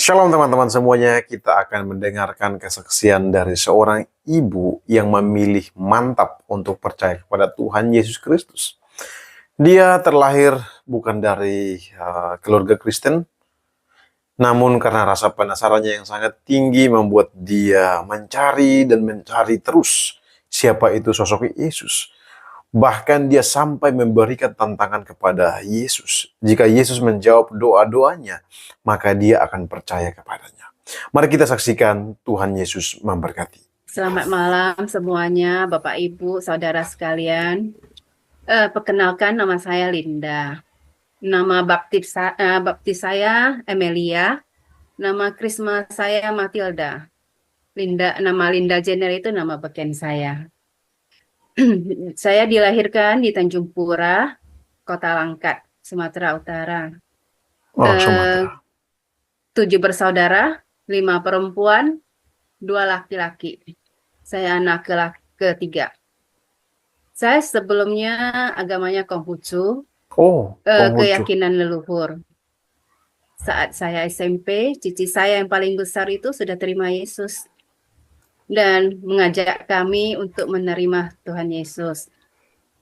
Shalom teman-teman semuanya, kita akan mendengarkan kesaksian dari seorang ibu yang memilih mantap untuk percaya kepada Tuhan Yesus Kristus. Dia terlahir bukan dari keluarga Kristen, namun karena rasa penasarannya yang sangat tinggi membuat dia mencari dan mencari terus siapa itu sosok Yesus. Bahkan dia sampai memberikan tantangan kepada Yesus. Jika Yesus menjawab doa-doanya, maka dia akan percaya kepadanya. Mari kita saksikan Tuhan Yesus memberkati. Selamat malam semuanya, Bapak Ibu, saudara sekalian. Perkenalkan, nama saya Linda. Nama baptis saya Amelia. Nama krisma saya Matilda. Nama Linda Jenner itu nama beken saya. Saya dilahirkan di Tanjung Pura, Kota Langkat, Sumatera Utara. Orang Sumatera. 7 bersaudara, 5 perempuan, 2 laki-laki. Saya anak ketiga. Saya sebelumnya agamanya Konghucu, Konghucu. keyakinan leluhur. Saat saya SMP, cici saya yang paling besar itu sudah terima Yesus dan mengajak kami untuk menerima Tuhan Yesus.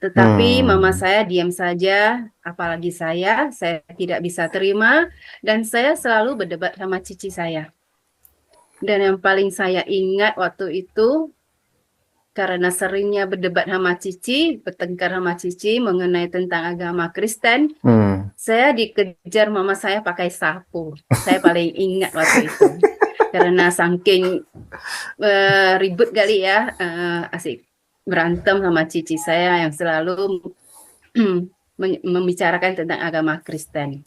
Tetapi mama saya diam saja, apalagi saya tidak bisa terima dan saya selalu berdebat sama cici saya. Dan yang paling saya ingat waktu itu, karena seringnya berdebat sama cici, bertengkar sama cici mengenai tentang agama Kristen, saya dikejar mama saya pakai sapu. Saya paling ingat waktu itu. Karena saking ribut kali ya, asik berantem sama cici saya yang selalu membicarakan tentang agama Kristen.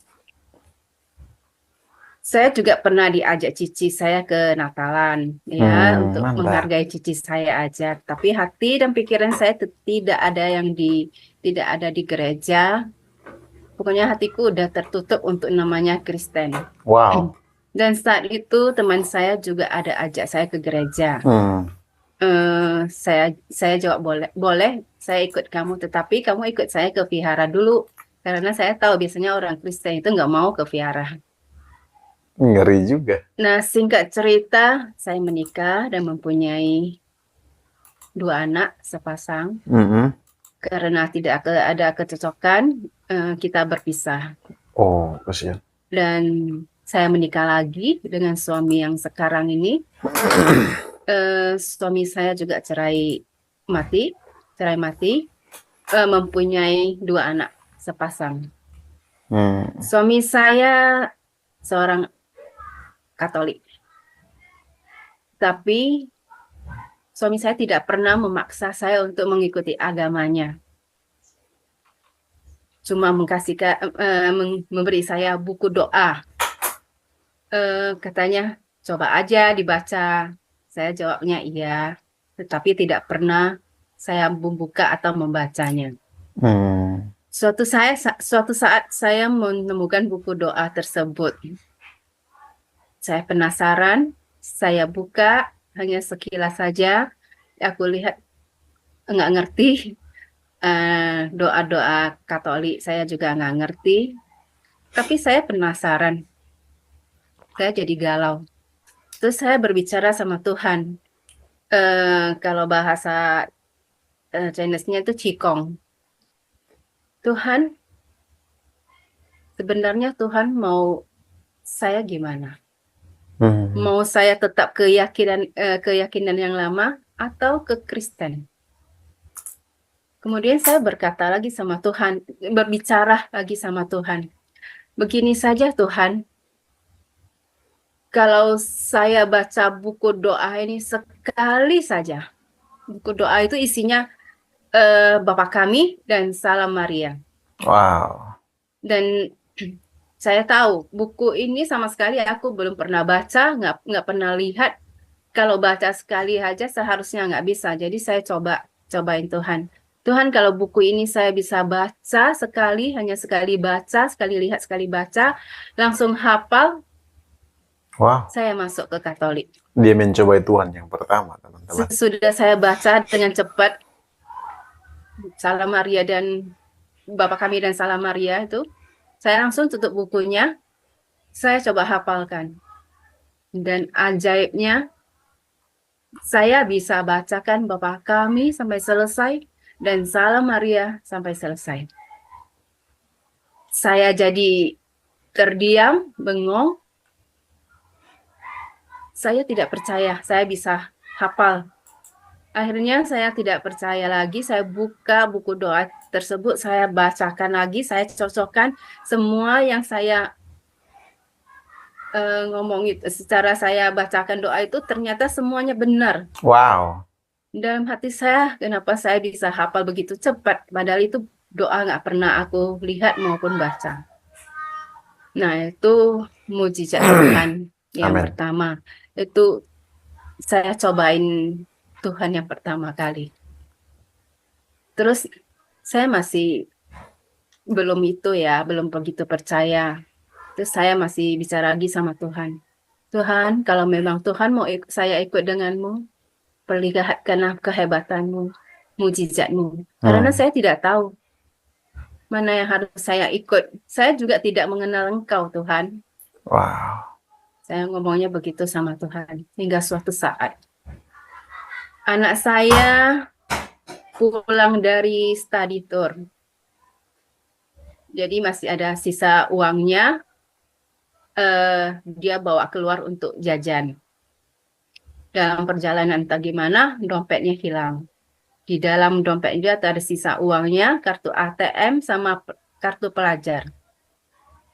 Saya juga pernah diajak cici saya ke Natalan, ya, untuk Mantap. menghargai cici saya aja. Tapi hati dan pikiran saya tidak ada di gereja. Pokoknya hatiku udah tertutup untuk namanya Kristen. Wow. Dan saat itu teman saya juga ada ajak saya ke gereja. Saya jawab boleh, saya ikut kamu. Tetapi kamu ikut saya ke vihara dulu, karena saya tahu biasanya orang Kristen itu nggak mau ke vihara. Ngeri juga. Nah, singkat cerita, saya menikah dan mempunyai 2 anak sepasang. Karena tidak ada kecocokan, kita berpisah. Oh, kasihan. Dan saya menikah lagi dengan suami yang sekarang ini. Suami saya juga cerai mati, mempunyai 2 anak sepasang. Suami saya seorang Katolik. Tapi suami saya tidak pernah memaksa saya untuk mengikuti agamanya. Cuma memberi saya buku doa. Katanya, coba aja dibaca. Saya jawabnya iya, tetapi tidak pernah saya membuka atau membacanya. Suatu saat saya menemukan buku doa tersebut. Saya penasaran, saya buka, hanya sekilas saja. Aku lihat nggak ngerti, doa-doa Katolik saya juga nggak ngerti. Tapi saya penasaran, saya jadi galau. Terus saya berbicara sama Tuhan. Kalau bahasa Chinese-nya itu Qigong. Tuhan, sebenarnya Tuhan mau saya gimana? Mau saya tetap keyakinan yang lama atau ke Kristen? Kemudian saya berkata lagi sama Tuhan, berbicara lagi sama Tuhan. Begini saja Tuhan, kalau saya baca buku doa ini sekali saja, buku doa itu isinya Bapa Kami dan Salam Maria. Wow. Dan saya tahu buku ini sama sekali aku belum pernah baca, nggak pernah lihat. Kalau baca sekali aja seharusnya nggak bisa. Jadi saya cobain Tuhan. Tuhan, kalau buku ini saya bisa baca sekali, hanya sekali baca, sekali lihat, sekali baca, langsung hafal, Wow. saya masuk ke Katolik. Dia mencobai Tuhan yang pertama, teman-teman. Sesudah saya baca dengan cepat Salam Maria dan Bapa Kami dan Salam Maria itu, saya langsung tutup bukunya, saya coba hafalkan. Dan ajaibnya, saya bisa bacakan Bapa Kami sampai selesai dan Salam Maria sampai selesai. Saya jadi terdiam, bengong. Saya tidak percaya saya bisa hafal. Akhirnya saya tidak percaya lagi, saya buka buku doa tersebut, saya bacakan lagi, saya cocokkan semua yang saya ngomong itu, secara saya bacakan doa itu ternyata semuanya benar. Wow. Dalam hati saya, kenapa saya bisa hafal begitu cepat, padahal itu doa nggak pernah aku lihat maupun baca. Nah, itu mujizat Tuhan yang Amin. pertama. Itu saya cobain Tuhan yang pertama kali. Terus saya masih belum itu ya, belum begitu percaya. Terus saya masih bicara lagi sama Tuhan. Tuhan, kalau memang Tuhan mau saya ikut denganmu, perlihatkanlah kehebatanmu, mujizatmu. Karena saya tidak tahu mana yang harus saya ikut. Saya juga tidak mengenal Engkau, Tuhan. Wow. Saya ngomongnya begitu sama Tuhan. Hingga suatu saat, anak saya pulang dari study tour. Jadi masih ada sisa uangnya, dia bawa keluar untuk jajan. Dalam perjalanan entah gimana, dompetnya hilang. Di dalam dompet dia ada sisa uangnya, kartu ATM, sama kartu pelajar.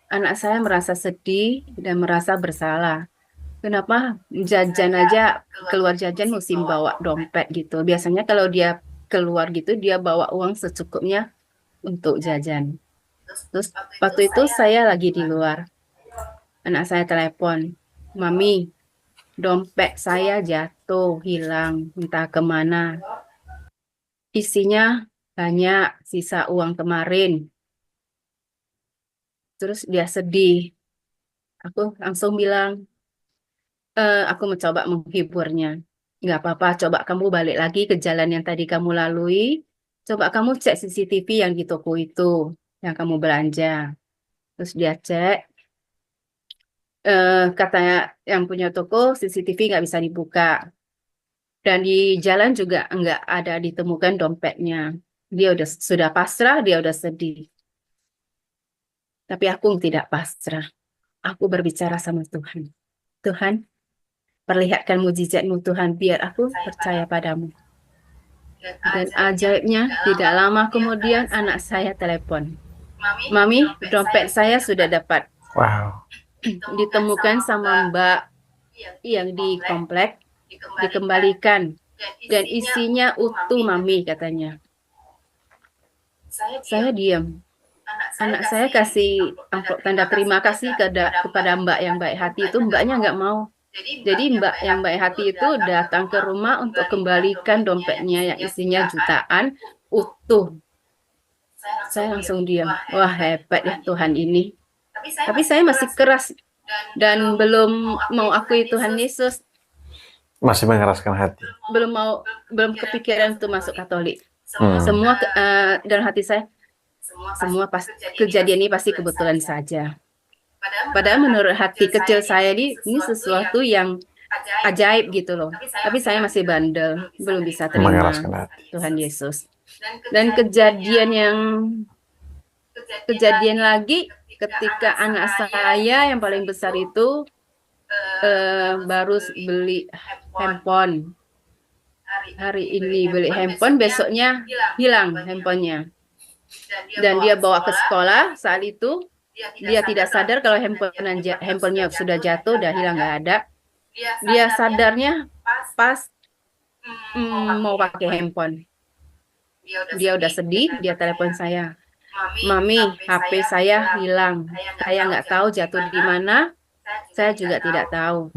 Anak saya merasa sedih dan merasa bersalah. Kenapa jajan aja, keluar jajan mesti bawa dompet gitu. Biasanya kalau dia keluar gitu, dia bawa uang secukupnya untuk jajan. Terus waktu itu saya lagi di luar. Anak saya telepon, Mami, dompet saya jatuh, hilang, entah kemana. Isinya banyak sisa uang kemarin. Terus dia sedih. Aku langsung bilang, aku mencoba menghiburnya. Nggak apa-apa, coba kamu balik lagi ke jalan yang tadi kamu lalui. Coba kamu cek CCTV yang di toko itu, yang kamu belanja. Terus dia cek, katanya yang punya toko CCTV nggak bisa dibuka. Dan di jalan juga nggak ada ditemukan dompetnya. Dia sudah pasrah, dia udah sedih. Tapi aku tidak pasrah. Aku berbicara sama Tuhan. Tuhan, perlihatkan mujizat-Mu Tuhan, biar aku percaya padamu. Dan ajaibnya, tidak lama kemudian anak saya telepon. Mami, dompet saya sudah dapat. Wow. Ditemukan sama Mbak yang di komplek, dikembalikan. Dan isinya utuh, Mami, katanya. Saya diam. Anak saya kasih amplop tanda terima kasih kepada Mbak yang baik hati itu, Mbaknya nggak mau. Jadi Mbak yang baik hati itu datang ke rumah untuk kembalikan dompetnya yang isinya jutaan utuh. Saya langsung diam. Wah, hebat ya Tuhan ini. Tapi saya masih keras dan belum mau akui Tuhan Yesus. Masih mengeraskan hati. Belum kepikiran untuk masuk Katolik. Semua dalam hati saya, kejadian ini pasti kebetulan saja. Padahal menurut hati kecil saya ini sesuatu yang ajaib gitu loh. Tapi saya masih bandel, belum bisa terima Mengeraskan hati. Tuhan Yesus. Dan kejadian lagi ketika anak saya yang paling besar itu baru beli handphone. Hari ini beli handphone, besoknya hilang handphonenya. Dan dia bawa ke sekolah, saat itu dia tidak sadar kalau handphonenya sudah jatuh, udah hilang, nggak ada. Dia sadarnya pas mau pakai handphone. Dia udah sedih, dia telepon saya. Mami, HP saya hilang. Saya nggak tahu jatuh di mana. Saya juga tidak tahu.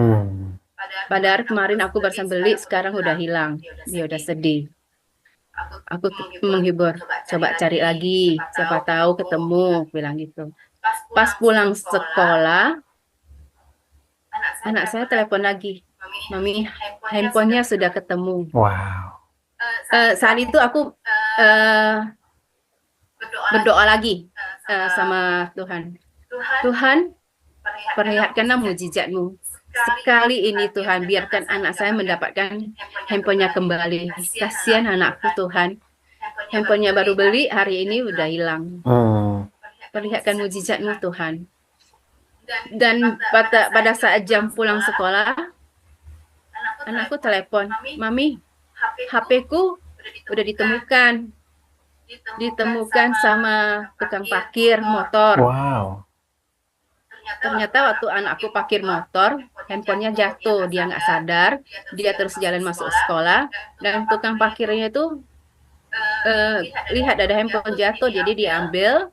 Padahal kemarin aku barusan beli, sekarang udah hilang. Dia udah sedih. Aku menghibur, coba cari lagi, siapa tahu ketemu, bilang gitu. Pas pulang sekolah, anak saya telepon lagi, Mami, handphonenya sudah ketemu. Wow. Saat itu aku berdoa lagi sama Tuhan. Tuhan, perlihatkanlah mujizat-Mu. sekali ini Tuhan, biarkan anak saya mendapatkan handphonenya kembali. Kasihan anakku Tuhan. Handphonenya baru beli, hari ini udah hilang. Perlihatkan mujizat-Mu Tuhan. Dan pada saat jam pulang sekolah, anakku telepon, Mami, HP-ku udah ditemukan sama tukang parkir motor. Wow. Ternyata waktu anakku parkir motor, handphonenya jatuh, dia nggak sadar, dia terus jalan masuk sekolah, dan tukang parkirnya itu lihat ada handphone jatuh, jadi diambil,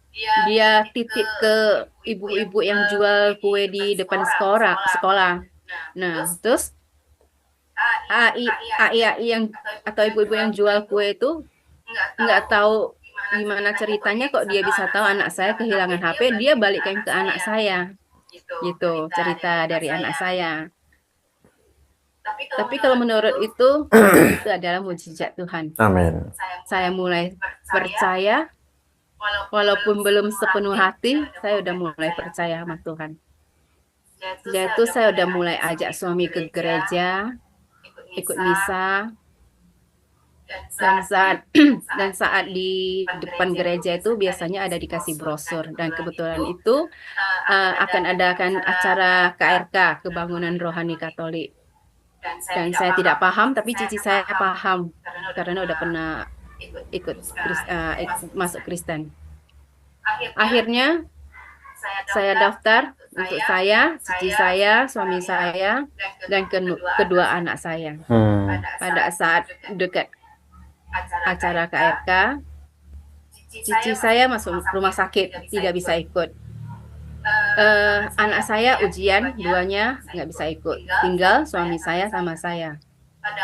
dia titip ke ibu-ibu yang jual kue di depan sekolah. Nah, terus AI yang atau ibu-ibu yang jual kue itu nggak tahu gimana ceritanya kok dia bisa tahu anak saya kehilangan HP, dia balikkan ke anak saya. Gitu cerita dari anak saya. Tapi kalau menurut itu adalah mujizat Tuhan. Amin. Saya mulai percaya, walaupun belum sepenuh hati, saya udah mulai percaya sama Tuhan. Yaitu saya udah mulai ajak suami ke gereja, ikut misa, dan saat di depan gereja itu biasanya ada dikasih brosur, dan kebetulan itu akan adakan acara KRK, Kebangunan Rohani Katolik. Dan saya tidak paham, tapi cici saya paham karena udah pernah ikut masuk Kristen. Akhirnya saya daftar untuk saya, cici saya, suami saya, dan kedua anak saya. Pada saat dekat acara KRK, cici saya masuk rumah sakit, tidak bisa ikut. Anak saya ujian, duanya nggak bisa ikut. Tinggal suami saya sama saya.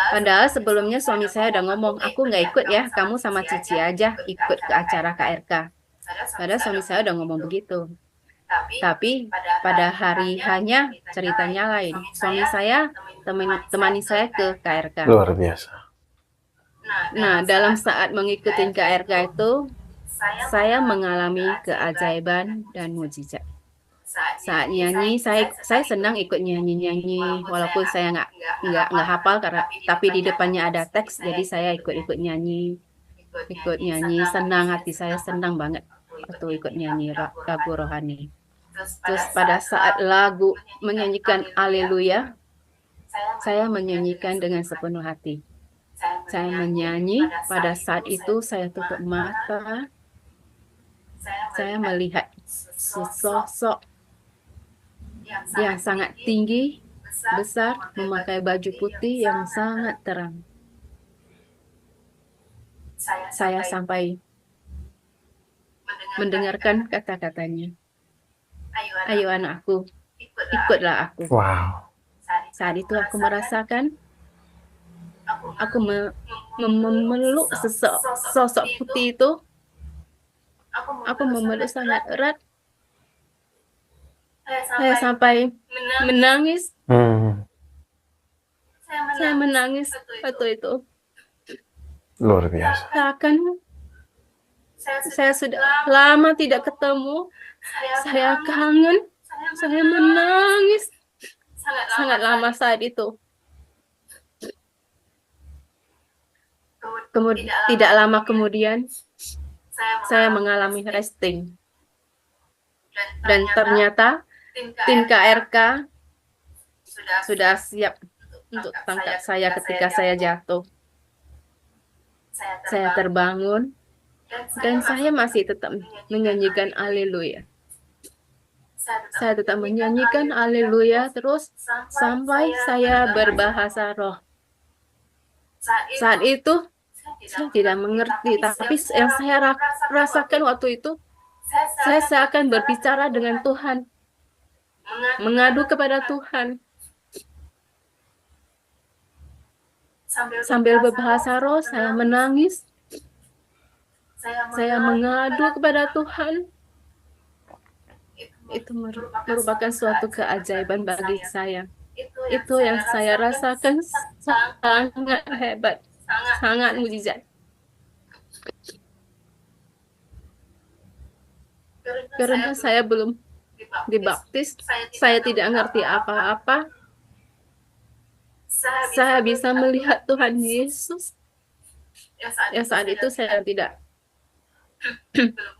Padahal sebelumnya suami saya udah ngomong, aku nggak ikut ya, kamu sama cici aja ikut ke acara KRK. Padahal suami saya udah ngomong begitu. Tapi pada hari hanya ceritanya lain. Suami saya temani saya ke KRK. Luar biasa. Nah, dalam saat mengikuti KRK itu, saya mengalami keajaiban dan mujizat. Saat nyanyi, saya senang ikut nyanyi, walaupun saya nggak hafal, tapi di depannya ada teks, jadi saya ikut nyanyi, senang, hati saya senang banget waktu ikut nyanyi lagu rohani. Terus pada saat lagu menyanyikan Haleluya, saya menyanyikan dengan sepenuh hati. Saya menyanyi, pada saat itu saya tutup mata, saya melihat sosok yang sangat tinggi, besar, memakai baju putih yang sangat terang. Saya sampai mendengarkan kata-katanya. Ayo anakku, ikutlah aku. Wow. Saat itu aku merasakan, aku memeluk sosok putih itu. Aku memeluk sangat erat. Saya sampai menangis. Saya menangis waktu itu. Luar biasa. Seakan saya sudah lama tidak ketemu. Saya kangen. Saya menangis. Sangat lama saat itu. Tidak lama kemudian, saya mengalami resting. Dan ternyata tim KRK sudah siap untuk tangkap saya ketika saya jatuh. Saya terbangun dan saya masih tetap menyanyikan Haleluya. Saya tetap menyanyikan Haleluya terus sampai saya berbahasa roh. Saat itu saya tidak mengerti, tapi yang saya rasakan waktu itu, saya seakan berbicara dengan Tuhan, mengadu kepada Tuhan. Sambil berbahasa roh, saya menangis. Saya mengadu kepada Tuhan. Itu merupakan suatu keajaiban bagi saya. Itu yang saya rasakan sangat hebat, sangat mujizat. Karena saya belum dibaptis, saya tidak ngerti apa-apa. saya bisa melihat Tuhan Yesus. Ya saat itu saya tidak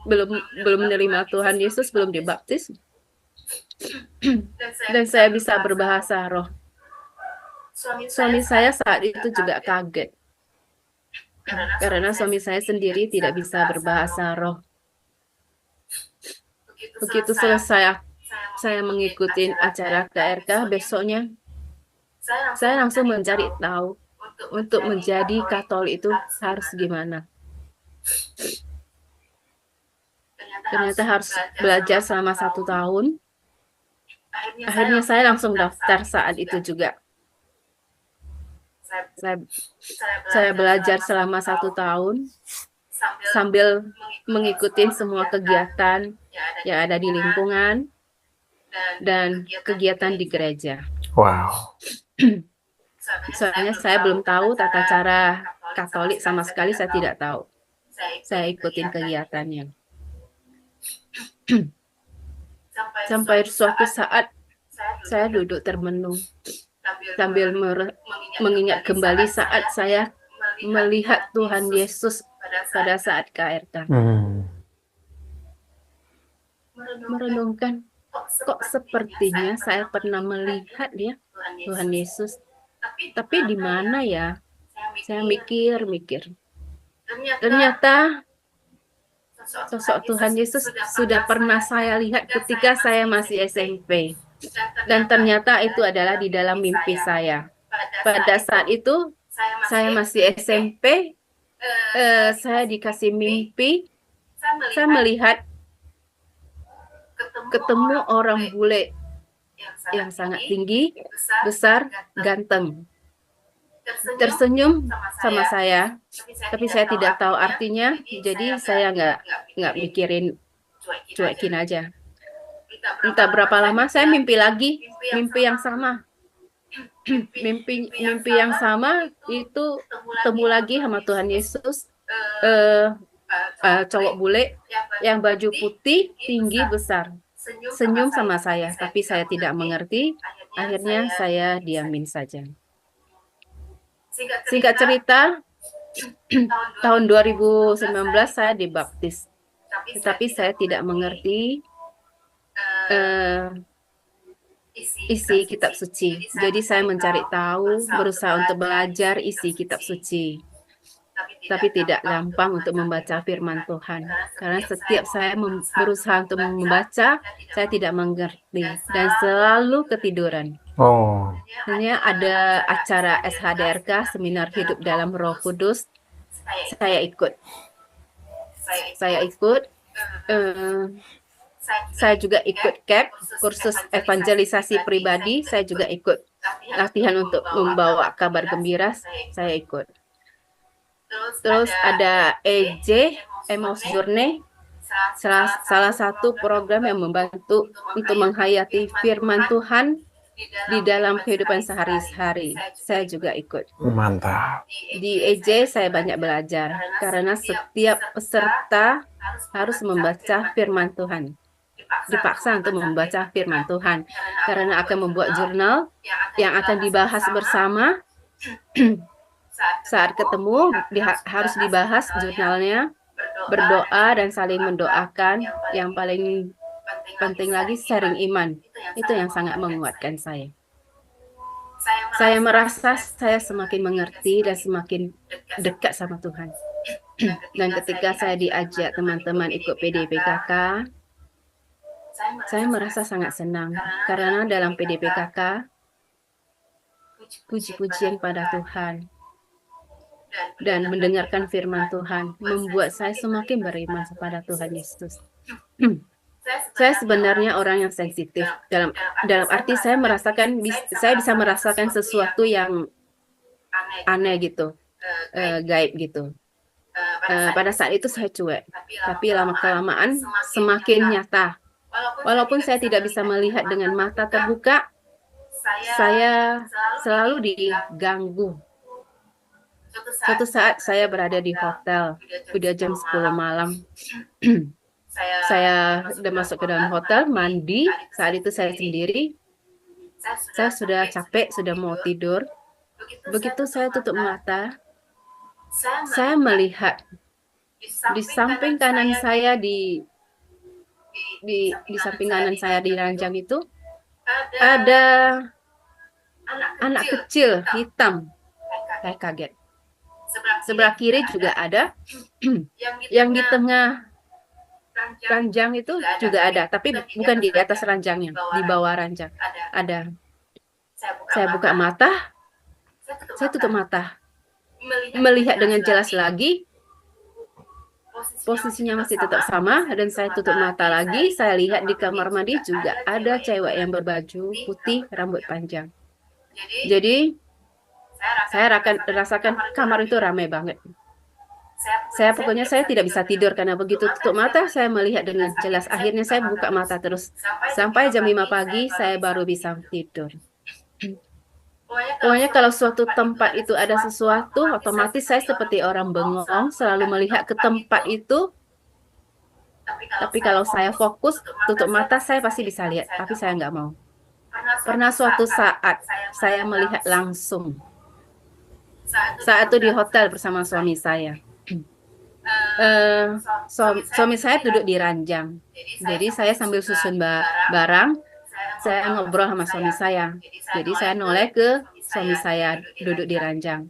belum belum menerima Tuhan Yesus, belum dibaptis. Dan saya bisa berbahasa roh. Suami saya saat itu juga kaget. Karena suami saya sendiri tidak bisa berbahasa roh. Begitu selesai saya mengikuti acara KRK, besoknya saya langsung mencari tahu untuk menjadi Katolik itu harus gimana. Ternyata harus belajar selama 1 tahun. Akhirnya saya langsung daftar saat itu juga. Saya belajar selama 1 tahun sambil mengikuti semua kegiatan yang ada di lingkungan dan kegiatan di gereja. Wow. Soalnya saya belum tahu tata cara Katolik sama sekali, saya tidak tahu. Saya ikutin kegiatannya. Sampai suatu saat saya duduk termenung sambil mengingat kembali saat saya melihat Tuhan Yesus pada saat KRK. Merenungkan, kok sepertinya saya pernah melihat ya Tuhan Yesus. Tapi di mana ya? Saya mikir-mikir. Ternyata sosok Tuhan Yesus sudah pernah saya lihat ketika saya masih SMP. Dan ternyata itu adalah di dalam mimpi saya. Pada saat itu, saya masih SMP, saya dikasih mimpi, saya melihat ketemu orang bule yang sangat tinggi, besar, ganteng. Tersenyum sama saya, tapi saya tidak tahu artinya, jadi saya nggak mikirin, cuekin aja. Entah berapa lama saya mimpi lagi, mimpi yang sama. Mimpi yang sama itu ketemu lagi sama Tuhan Yesus, cowok bule yang baju putih, tinggi, besar. Senyum sama saya, tapi saya tidak mengerti. Akhirnya saya diamin saja. Singkat cerita, tahun 2019 saya dibaptis. Tetapi saya tidak mengerti isi kitab suci. Jadi saya mencari tahu, berusaha untuk belajar isi kitab suci. Tapi tidak gampang untuk membaca firman Tuhan. Karena setiap saya berusaha untuk membaca, saya tidak mengerti dan selalu ketiduran. Hanya ada acara SHDRK, Seminar Hidup dalam Roh Kudus, saya ikut. Saya juga ikut CAP, kursus evangelisasi pribadi, saya juga ikut. Latihan untuk membawa kabar gembira, saya ikut. Terus ada EJ, Emmaus Journey, salah satu program yang membantu untuk menghayati firman Tuhan di dalam kehidupan sehari-hari. Saya juga ikut. Mantap. Di EJ saya banyak belajar, karena setiap peserta harus membaca firman Tuhan. Dipaksa untuk membaca firman Tuhan, karena akan membuat jurnal yang akan dibahas bersama. Saat ketemu, harus dibahas jurnalnya, berdoa dan saling mendoakan. Yang paling penting lagi, sharing iman. Itu yang sangat menguatkan saya. Saya merasa saya semakin mengerti dan semakin dekat sama Tuhan. Dan ketika saya diajak teman-teman ikut PDPKK, saya merasa sangat senang. Karena dalam PDPKK, puji-pujian pada Tuhan dan mendengarkan firman Tuhan membuat saya semakin beriman kepada Tuhan Yesus. Saya sebenarnya orang yang sensitif, dalam arti saya bisa merasakan sesuatu yang aneh gitu, gaib gitu. Pada saat itu saya cuek, tapi lama-kelamaan semakin nyata. Walaupun saya tidak bisa melihat dengan mata terbuka, saya selalu diganggu. Suatu saat saya berada di hotel, udah jam 10 malam. Saya udah masuk ke dalam hotel, mandi. Saat itu saya sendiri. Saya sudah capek, sudah mau tidur. Begitu saya tutup mata, saya melihat di samping kanan saya di samping kanan saya di ranjang itu ada anak kecil hitam. Saya kaget. Sebelah kiri juga ada. Yang di tengah ranjang itu juga ada, tapi bukan di atas ranjangnya, di bawah ranjang ada. Saya buka mata, saya tutup mata, melihat dengan jelas lagi. Posisinya masih tetap sama, dan saya tutup mata lagi. Saya lihat di kamar mandi juga ada cewek yang berbaju putih, rambut panjang. Jadi saya rasakan kamar itu ramai banget. Pokoknya saya tidak bisa tidur karena begitu tutup mata saya melihat dengan jelas. Akhirnya saya buka mata terus sampai jam 5 pagi saya baru bisa tidur. Pokoknya kalau suatu tempat itu ada sesuatu, otomatis saya seperti orang bengong, selalu melihat ke tempat itu. Tapi kalau saya fokus, tutup mata, saya pasti bisa lihat. Tapi saya nggak mau. Pernah suatu saat, saya melihat langsung. Saat itu di hotel bersama suami saya. Suami saya duduk di ranjang. Jadi saya sambil susun barang, saya ngobrol sama suami saya. Jadi saya noleh ke suami saya duduk di ranjang.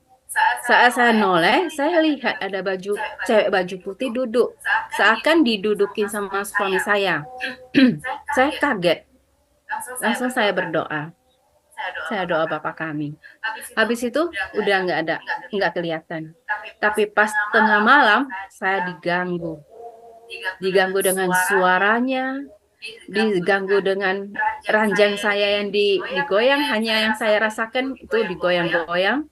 Saat saya noleh, saya lihat ada cewek baju putih duduk, seakan didudukin sama suami saya. Saya kaget. Langsung saya berdoa. Saya doa Bapa kami. Habis itu udah nggak kelihatan. Tapi pas tengah malam saya diganggu. Diganggu dengan suaranya, diganggu dengan ranjang saya yang digoyang. Hanya yang saya rasakan itu digoyang-goyang.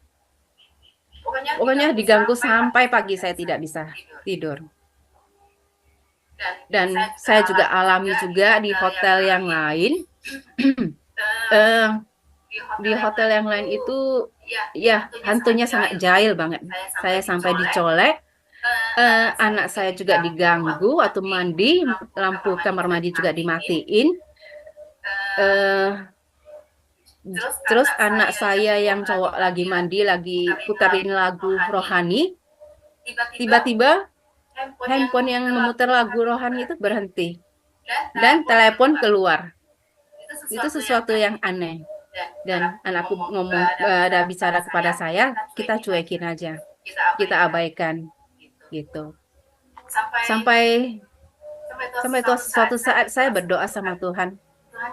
Pokoknya diganggu sampai pagi saya tidak bisa tidur. Dan saya juga alami juga di hotel yang lain. Di hotel yang lain itu ya hantunya sangat jahil banget. Saya sampai dicolek. Anak saya juga diganggu waktu mandi, lampu kamar mandi juga dimatiin. Terus anak saya yang cowok lagi mandi, lagi putarin lagu rohani. Tiba-tiba handphone yang memutar lagu rohani itu berhenti. Dan telepon keluar. Itu sesuatu yang aneh. Dan anakku ada bicara kepada saya, kita cuekin aja. Kita abaikan. Gitu. Sampai suatu saat saya berdoa sama Tuhan.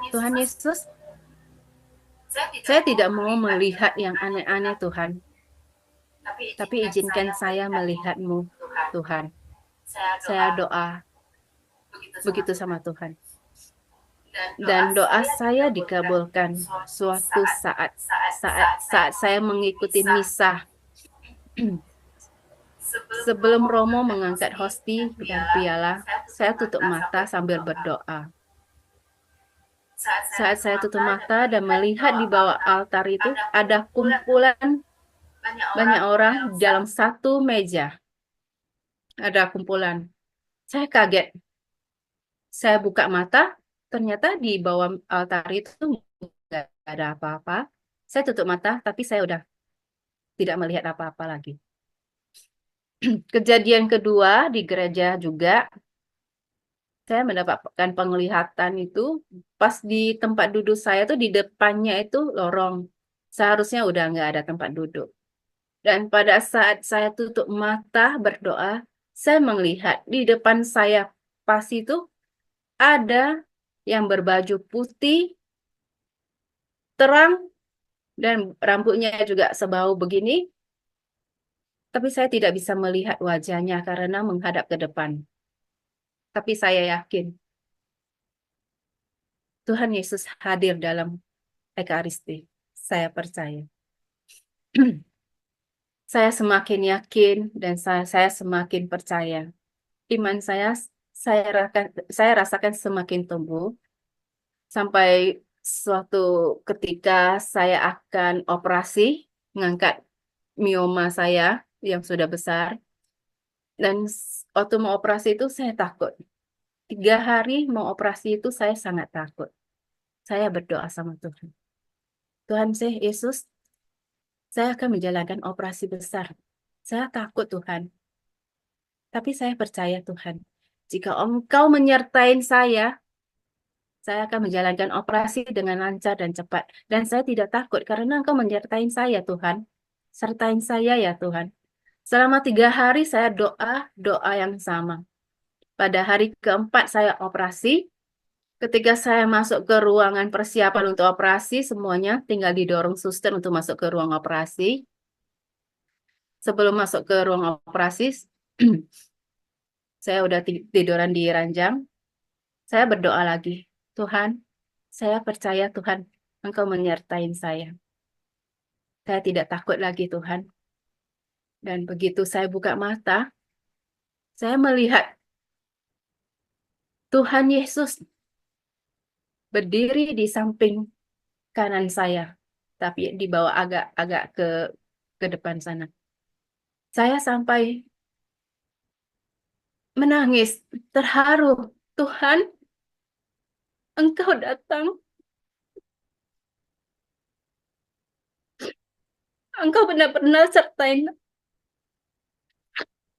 Tuhan Yesus, saya tidak mau melihat yang aneh-aneh Tuhan. Tapi izinkan saya melihat-Mu, Tuhan. Saya doa begitu sama Tuhan. Dan doa saya dikabulkan suatu saat saya mengikuti misa. Sebelum Romo mengangkat hosti dan piala, saya tutup mata sambil berdoa. Saat saya tutup mata dan melihat di bawah altar itu ada kumpulan banyak orang dalam satu meja. Ada kumpulan. Saya kaget. Saya buka mata, ternyata di bawah altar itu nggak ada apa-apa. Saya tutup mata, tapi saya udah tidak melihat apa-apa lagi. Kejadian kedua di gereja juga, saya mendapatkan penglihatan itu pas di tempat duduk saya tuh di depannya itu lorong. Seharusnya udah nggak ada tempat duduk. Dan pada saat saya tutup mata berdoa, saya melihat di depan saya pas itu ada yang berbaju putih, terang, dan rambutnya juga sebau begini. Tapi saya tidak bisa melihat wajahnya karena menghadap ke depan. Tapi saya yakin Tuhan Yesus hadir dalam Ekaristi. Saya percaya. Saya semakin yakin dan saya semakin percaya. Iman saya rasakan semakin tumbuh sampai suatu ketika saya akan operasi mengangkat mioma saya yang sudah besar. Dan waktu mau operasi itu saya takut. 3 hari mau operasi itu saya sangat takut. Saya berdoa sama Tuhan. Tuhan Yesus, Saya akan menjalankan operasi besar. Saya takut Tuhan, tapi saya percaya Tuhan. Jika Engkau menyertai saya akan menjalankan operasi dengan lancar dan cepat. Dan saya tidak takut karena Engkau menyertai saya, Tuhan. Sertain saya ya Tuhan. Selama 3 hari saya doa yang sama. Pada hari keempat saya operasi. Ketika saya masuk ke ruangan persiapan untuk operasi, semuanya tinggal didorong suster untuk masuk ke ruang operasi. Sebelum masuk ke ruang operasi, saya udah tiduran di ranjang. Saya berdoa lagi. Tuhan, saya percaya Tuhan, Engkau menyertai saya. Saya tidak takut lagi Tuhan. Dan begitu saya buka mata, saya melihat Tuhan Yesus berdiri di samping kanan saya, tapi dibawa agak-agak ke depan sana. Saya sampai menangis, terharu. Tuhan, Engkau datang. Engkau benar-benar sertai.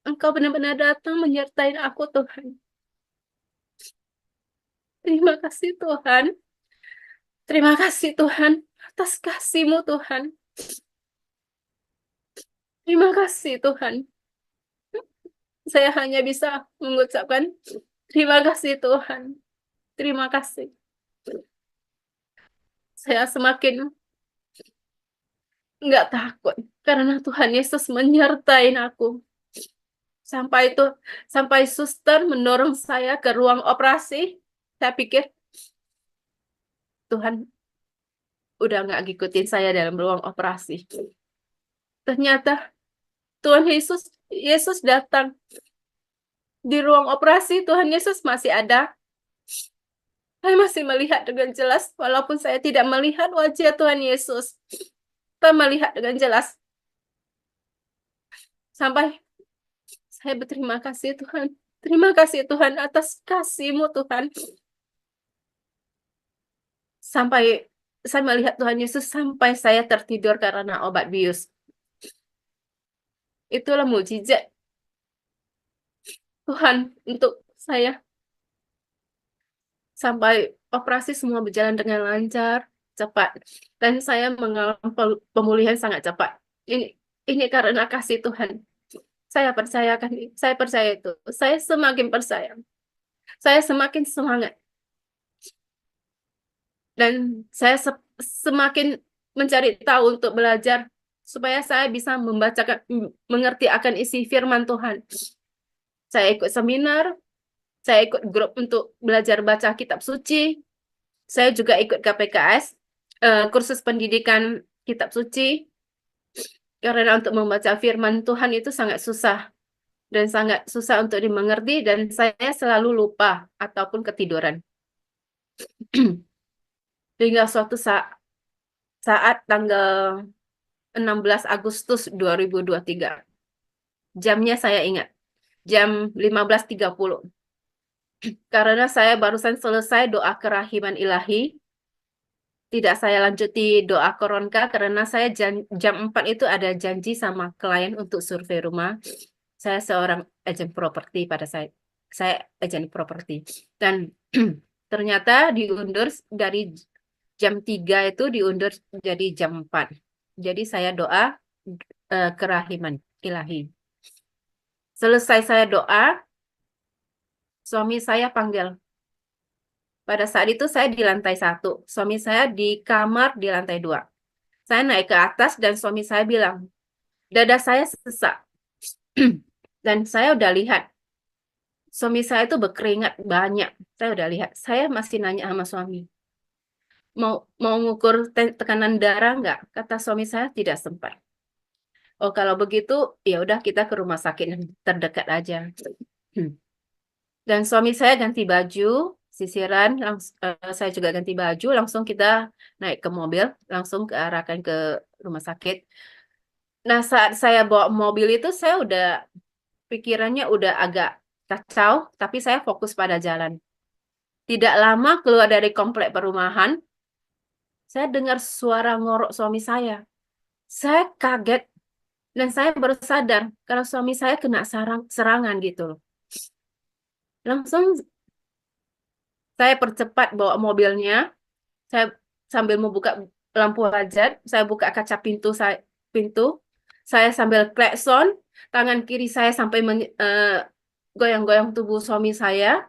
Engkau benar-benar datang menyertai aku, Tuhan. Terima kasih, Tuhan. Terima kasih, Tuhan, atas kasih-Mu, Tuhan. Terima kasih, Tuhan. Saya hanya bisa mengucapkan terima kasih, Tuhan. Terima kasih. Saya semakin nggak takut karena Tuhan Yesus menyertai aku. Sampai suster mendorong saya ke ruang operasi. Saya pikir Tuhan udah nggak ngikutin saya dalam ruang operasi. Ternyata Tuhan Yesus datang di ruang operasi. Tuhan Yesus masih ada. Saya masih melihat dengan jelas, walaupun saya tidak melihat wajah Tuhan Yesus. Saya melihat dengan jelas. Sampai saya berterima kasih Tuhan. Terima kasih Tuhan atas kasih-Mu Tuhan. Sampai saya melihat Tuhan Yesus sampai saya tertidur karena obat bius. Itulah mukjizat Tuhan untuk saya. Sampai operasi semua berjalan dengan lancar, cepat. Dan saya mengalami pemulihan sangat cepat. Ini karena kasih Tuhan. Saya percaya itu. Saya semakin percaya. Saya semakin semangat. Dan saya semakin mencari tahu untuk belajar supaya saya bisa mengerti akan isi firman Tuhan. Saya ikut seminar, saya ikut grup untuk belajar baca kitab suci. Saya juga ikut KPKS, kursus pendidikan kitab suci. Karena untuk membaca firman Tuhan itu sangat susah. Dan sangat susah untuk dimengerti. Dan saya selalu lupa ataupun ketiduran. Hingga suatu saat tanggal 16 Agustus 2023. Jamnya saya ingat. Jam 15.30. Karena saya barusan selesai doa kerahiman ilahi. Tidak saya lanjuti doa koronka karena saya jam 4 itu ada janji sama klien untuk survei rumah. Saya seorang agen properti saya agen properti. Dan ternyata diundur dari jam 3 itu diundur jadi jam 4. Jadi saya doa kerahiman ilahi. Selesai saya doa, suami saya panggil. Pada saat itu saya di lantai 1, suami saya di kamar di lantai 2. Saya naik ke atas dan suami saya bilang, dada saya sesak. Dan saya udah lihat, suami saya itu berkeringat banyak. Saya udah lihat, saya masih nanya sama suami, mau ngukur tekanan darah nggak? Kata suami saya tidak sempat. Oh kalau begitu, ya udah kita ke rumah sakit yang terdekat aja. Dan suami saya ganti baju, sisiran, saya juga ganti baju, langsung kita naik ke mobil, langsung kearahkan ke rumah sakit. Nah, saat saya bawa mobil itu, saya pikirannya udah agak kacau, tapi saya fokus pada jalan. Tidak lama keluar dari komplek perumahan, saya dengar suara ngorok suami saya. Saya kaget dan saya baru sadar kalau suami saya kena serangan gitu loh. Langsung saya percepat bawa mobilnya, saya sambil membuka lampu hajat, saya buka kaca pintu, saya sambil klakson, tangan kiri saya sampai goyang-goyang tubuh suami saya.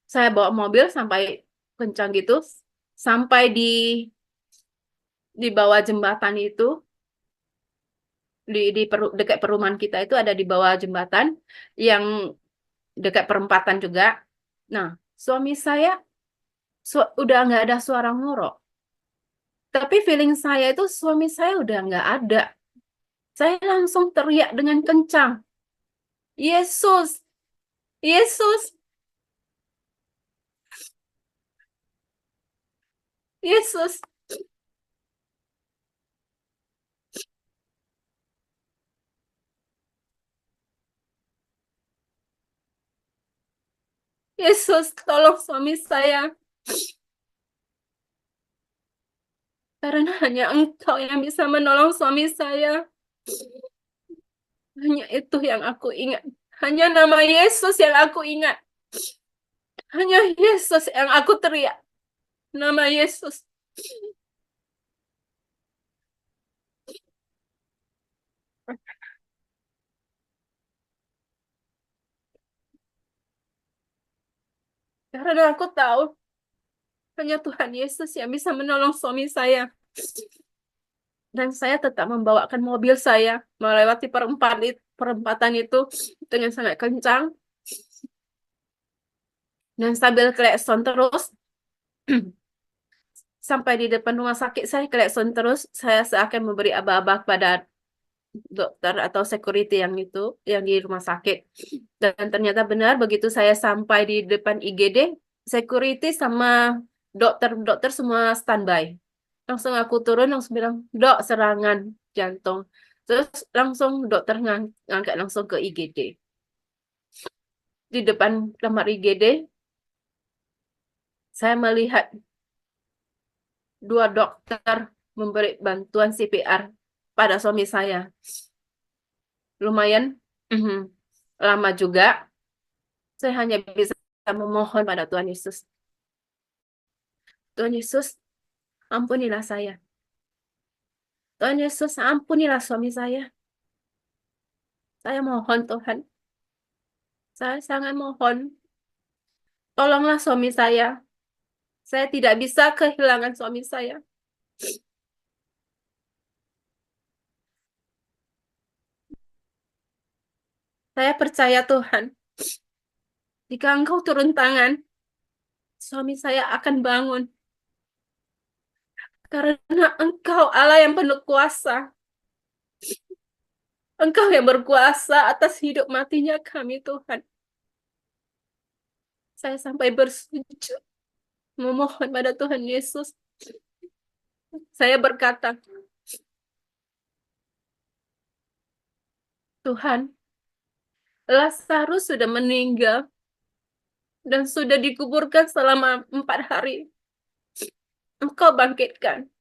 Saya bawa mobil sampai kencang gitu, sampai di bawah jembatan itu, dekat perumahan kita itu ada di bawah jembatan yang dekat perempatan juga. Nah, suami saya udah nggak ada suara ngorok. Tapi feeling saya itu suami saya udah nggak ada. Saya langsung teriak dengan kencang. Yesus, Yesus, Yesus, Yesus, tolong suami saya. Karena hanya Engkau yang bisa menolong suami saya. Hanya itu yang aku ingat. Hanya nama Yesus yang aku ingat. Hanya Yesus yang aku teriak. Nama Yesus. Karena aku tahu hanya Tuhan Yesus yang bisa menolong suami saya. Dan saya tetap membawakan mobil saya melewati perempatan itu dengan sangat kencang. Dan sambil klakson terus, sampai di depan rumah sakit saya klakson terus, saya seakan memberi aba-aba kepada dokter atau security yang di rumah sakit. Dan ternyata benar begitu saya sampai di depan IGD, security sama dokter-dokter semua standby. Langsung aku turun langsung bilang, "Dok, serangan jantung." Terus langsung dokter ngangkat langsung ke IGD. Di depan kamar IGD, saya melihat dua dokter memberi bantuan CPR pada suami saya. Lumayan lama juga. Saya hanya bisa memohon pada Tuhan Yesus. Tuhan Yesus, ampunilah saya. Tuhan Yesus, ampunilah suami saya. Saya mohon Tuhan. Saya sangat mohon. Tolonglah suami saya. Saya tidak bisa kehilangan suami saya. Saya percaya Tuhan. Jika Engkau turun tangan, suami saya akan bangun. Karena Engkau Allah yang penuh kuasa. Engkau yang berkuasa atas hidup matinya kami, Tuhan. Saya sampai bersujud memohon pada Tuhan Yesus. Saya berkata, Tuhan, Lazarus sudah meninggal dan sudah dikuburkan selama 4 hari. Engkau bangkitkan.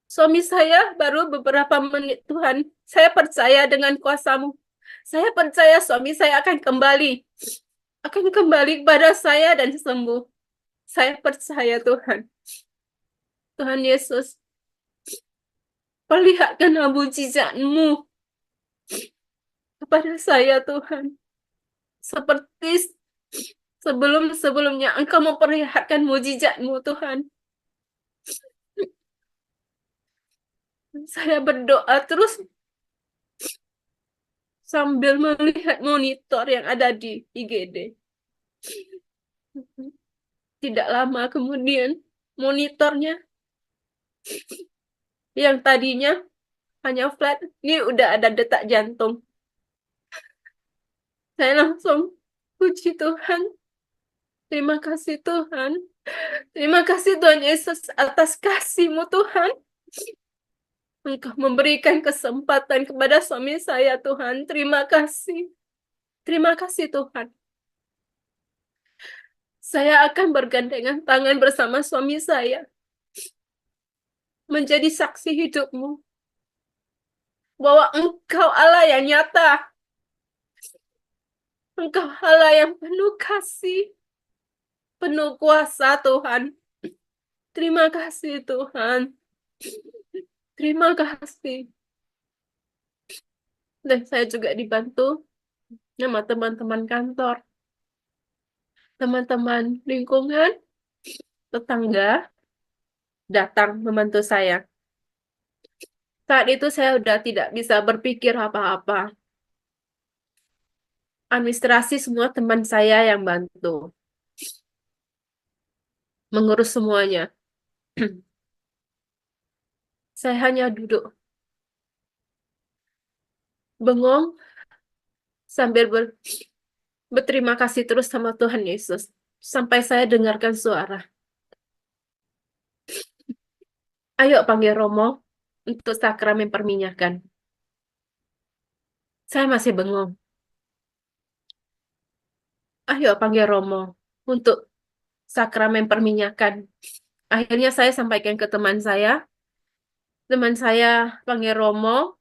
Suami saya baru beberapa menit, Tuhan. Saya percaya dengan kuasa-Mu. Saya percaya suami saya akan kembali. Akan kembali kepada saya dan sembuh. Saya percaya Tuhan. Tuhan Yesus, perlihatkanlah mujizat-Mu kepada saya, Tuhan. Seperti sebelum-sebelumnya Engkau memperlihatkan mujizat-Mu, Tuhan. Saya berdoa terus sambil melihat monitor yang ada di IGD. Tidak lama kemudian, monitornya yang tadinya hanya flat, ini udah ada detak jantung. Saya langsung puji Tuhan. Terima kasih Tuhan. Terima kasih Tuhan Yesus atas kasih-Mu Tuhan. Engkau memberikan kesempatan kepada suami saya Tuhan. Terima kasih. Terima kasih Tuhan. Saya akan bergandengan tangan bersama suami saya menjadi saksi hidupmu bahwa Engkau Allah yang nyata, Engkau Allah yang penuh kasih, penuh kuasa Tuhan. Terima kasih Tuhan. Terima kasih. Dan saya juga dibantu sama teman-teman kantor, teman-teman lingkungan, tetangga datang membantu saya. Saat itu saya udah tidak bisa berpikir apa-apa. Administrasi semua teman saya yang bantu mengurus semuanya. Saya hanya duduk bengong sambil berterima kasih terus sama Tuhan Yesus. Sampai saya dengarkan suara, ayo panggil Romo untuk sakramen perminyakan. Saya masih bengong. Ayo panggil Romo untuk sakramen perminyakan. Akhirnya saya sampaikan ke teman saya panggil Romo,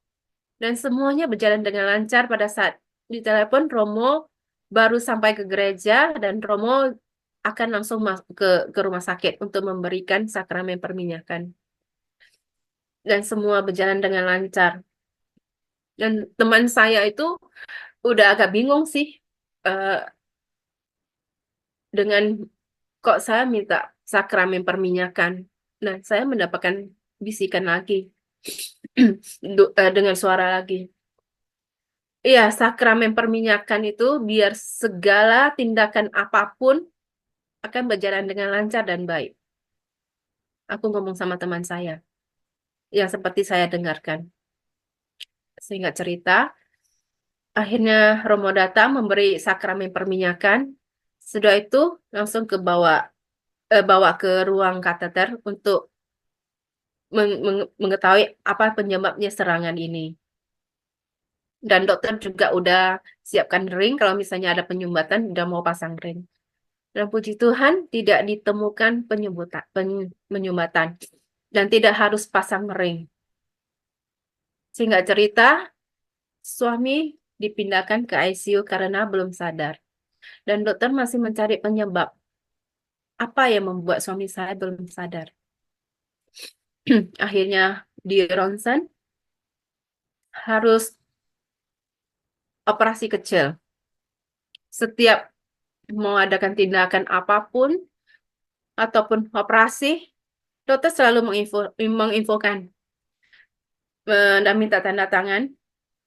dan semuanya berjalan dengan lancar. Pada saat di telepon, Romo baru sampai ke gereja, dan Romo akan langsung ke rumah sakit untuk memberikan sakramen perminyakan. Dan semua berjalan dengan lancar. Dan teman saya itu udah agak bingung sih, eh, dengan kok saya minta sakramen perminyakan. Nah, saya mendapatkan bisikan lagi, dengan suara lagi. Iya, sakramen perminyakan itu biar segala tindakan apapun akan berjalan dengan lancar dan baik. Aku ngomong sama teman saya yang seperti saya dengarkan. Sehingga cerita, akhirnya Romo datang memberi sakramen perminyakan. Sudah itu langsung bawa ke ruang kateter untuk mengetahui apa penyebabnya serangan ini. Dan dokter juga udah siapkan ring kalau misalnya ada penyumbatan, udah mau pasang ring. Dan puji Tuhan tidak ditemukan penyumbatan dan tidak harus pasang ring. Singkat cerita, suami dipindahkan ke ICU karena belum sadar. Dan dokter masih mencari penyebab apa yang membuat suami saya belum sadar. Akhirnya di ronsen harus operasi kecil. Setiap mau adakan tindakan apapun ataupun operasi, dokter selalu menginfokan dan minta tanda tangan.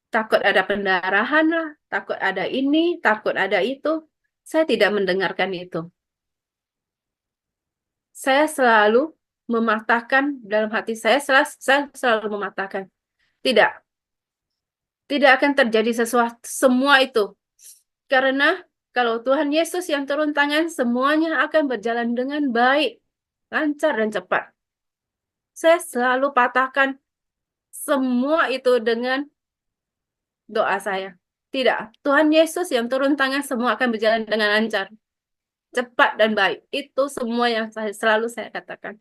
Takut ada pendarahan lah, takut ada ini, takut ada itu. Saya tidak mendengarkan itu. Saya selalu mematahkan dalam hati saya selalu mematahkan. Tidak, tidak akan terjadi sesuatu semua itu. Karena kalau Tuhan Yesus yang turun tangan, semuanya akan berjalan dengan baik, lancar dan cepat. Saya selalu patahkan semua itu dengan doa saya. Tidak, Tuhan Yesus yang turun tangan, semua akan berjalan dengan lancar, cepat dan baik. Itu semua yang selalu saya katakan.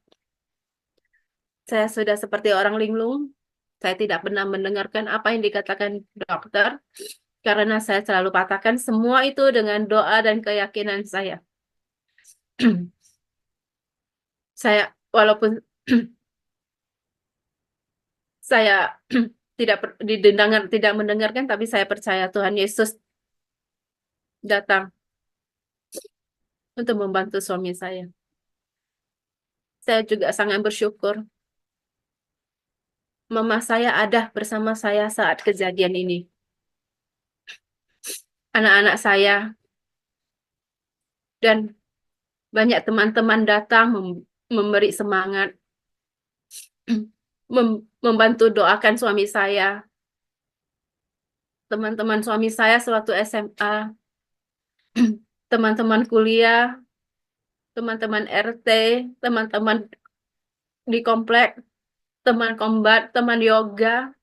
Saya sudah seperti orang linglung. Saya tidak pernah mendengarkan apa yang dikatakan dokter, karena saya selalu patahkan semua itu dengan doa dan keyakinan saya. Saya, walaupun saya tidak mendengarkan, tapi saya percaya Tuhan Yesus datang untuk membantu suami saya. Saya juga sangat bersyukur mama saya ada bersama saya saat kejadian ini. Anak-anak saya dan banyak teman-teman datang memberi semangat, membantu doakan suami saya. Teman-teman suami saya sewaktu SMA, teman-teman kuliah, teman-teman RT, teman-teman di komplek, teman kombat, teman yoga,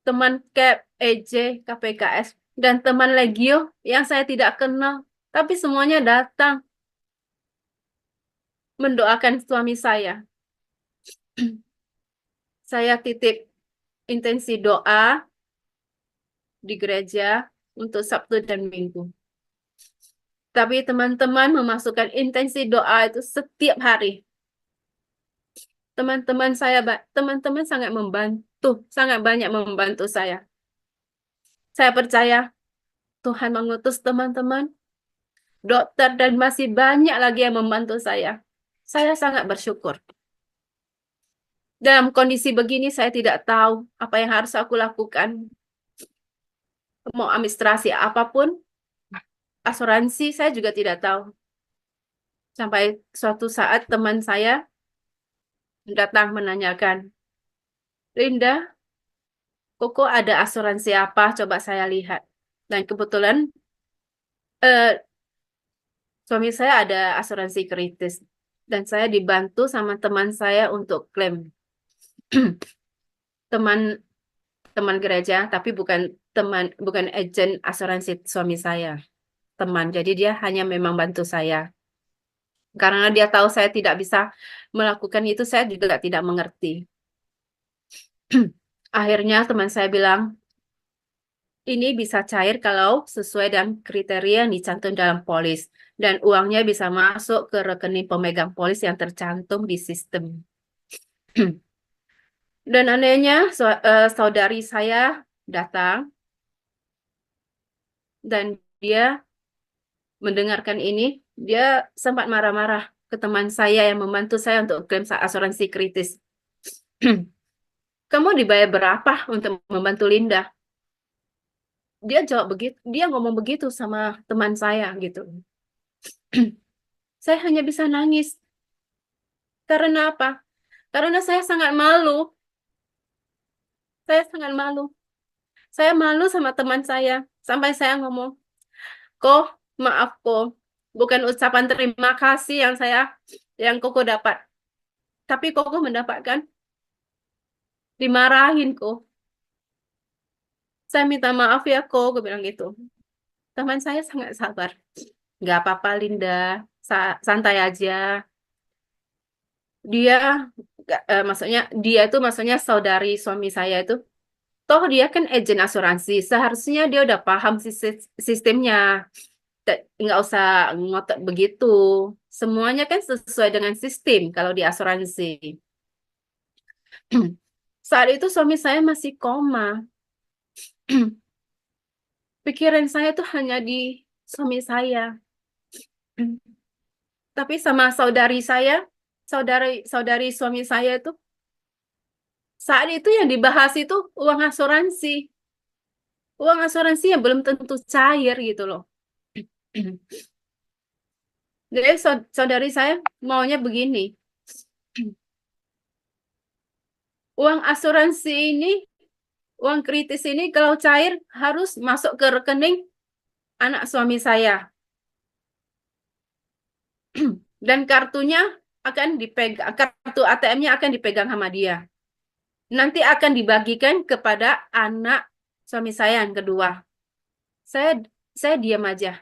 teman CAP, EJ, KPKS, dan teman Legio yang saya tidak kenal. Tapi semuanya datang mendoakan suami saya. Saya titip intensi doa di gereja untuk Sabtu dan Minggu. Tapi teman-teman memasukkan intensi doa itu setiap hari. Teman-teman sangat banyak membantu saya. Saya percaya Tuhan mengutus teman-teman, dokter, dan masih banyak lagi yang membantu saya. Saya sangat bersyukur. Dalam kondisi begini, saya tidak tahu apa yang harus aku lakukan. Mau administrasi apapun, asuransi, saya juga tidak tahu. Sampai suatu saat teman saya datang menanyakan, Linda, Koko ada asuransi apa? Coba saya lihat. Dan kebetulan eh, suami saya ada asuransi kritis. Dan saya dibantu sama teman saya untuk klaim. Teman teman gereja, tapi bukan agen asuransi suami saya. Teman. Jadi dia hanya memang bantu saya. Karena dia tahu saya tidak bisa melakukan itu, saya juga tidak mengerti. Akhirnya teman saya bilang, ini bisa cair kalau sesuai dengan kriteria yang dicantum dalam polis. Dan uangnya bisa masuk ke rekening pemegang polis yang tercantum di sistem. Dan anehnya, saudari saya datang dan dia mendengarkan ini, dia sempat marah-marah ke teman saya yang membantu saya untuk klaim asuransi kritis. Kamu dibayar berapa untuk membantu Linda? Dia ngomong begitu sama teman saya gitu. Saya hanya bisa nangis. Karena apa? Karena saya sangat malu. Saya sangat malu. Saya malu sama teman saya. Sampai saya ngomong, maaf kok. Bukan ucapan terima kasih yang Koko dapat. Tapi Koko mendapatkan dimarahin kok. Saya minta maaf ya kok, gue bilang gitu. Teman saya sangat sabar. Nggak apa-apa Linda, santai aja. Dia itu maksudnya saudari suami saya itu. Toh dia kan agen asuransi. Seharusnya dia udah paham sistemnya. Nggak usah ngotot begitu. Semuanya kan sesuai dengan sistem kalau di asuransi. Saat itu suami saya masih koma. Pikiran saya tuh hanya di suami saya. Tapi sama saudari suami saya itu, saat itu yang dibahas itu uang asuransi. Uang asuransi yang belum tentu cair gitu loh. Jadi saudari saya maunya begini. Uang asuransi ini, uang kritis ini kalau cair harus masuk ke rekening anak suami saya. Dan kartunya akan dipegang, kartu ATM-nya akan dipegang sama dia. Nanti akan dibagikan kepada anak suami saya yang kedua. Saya diam aja.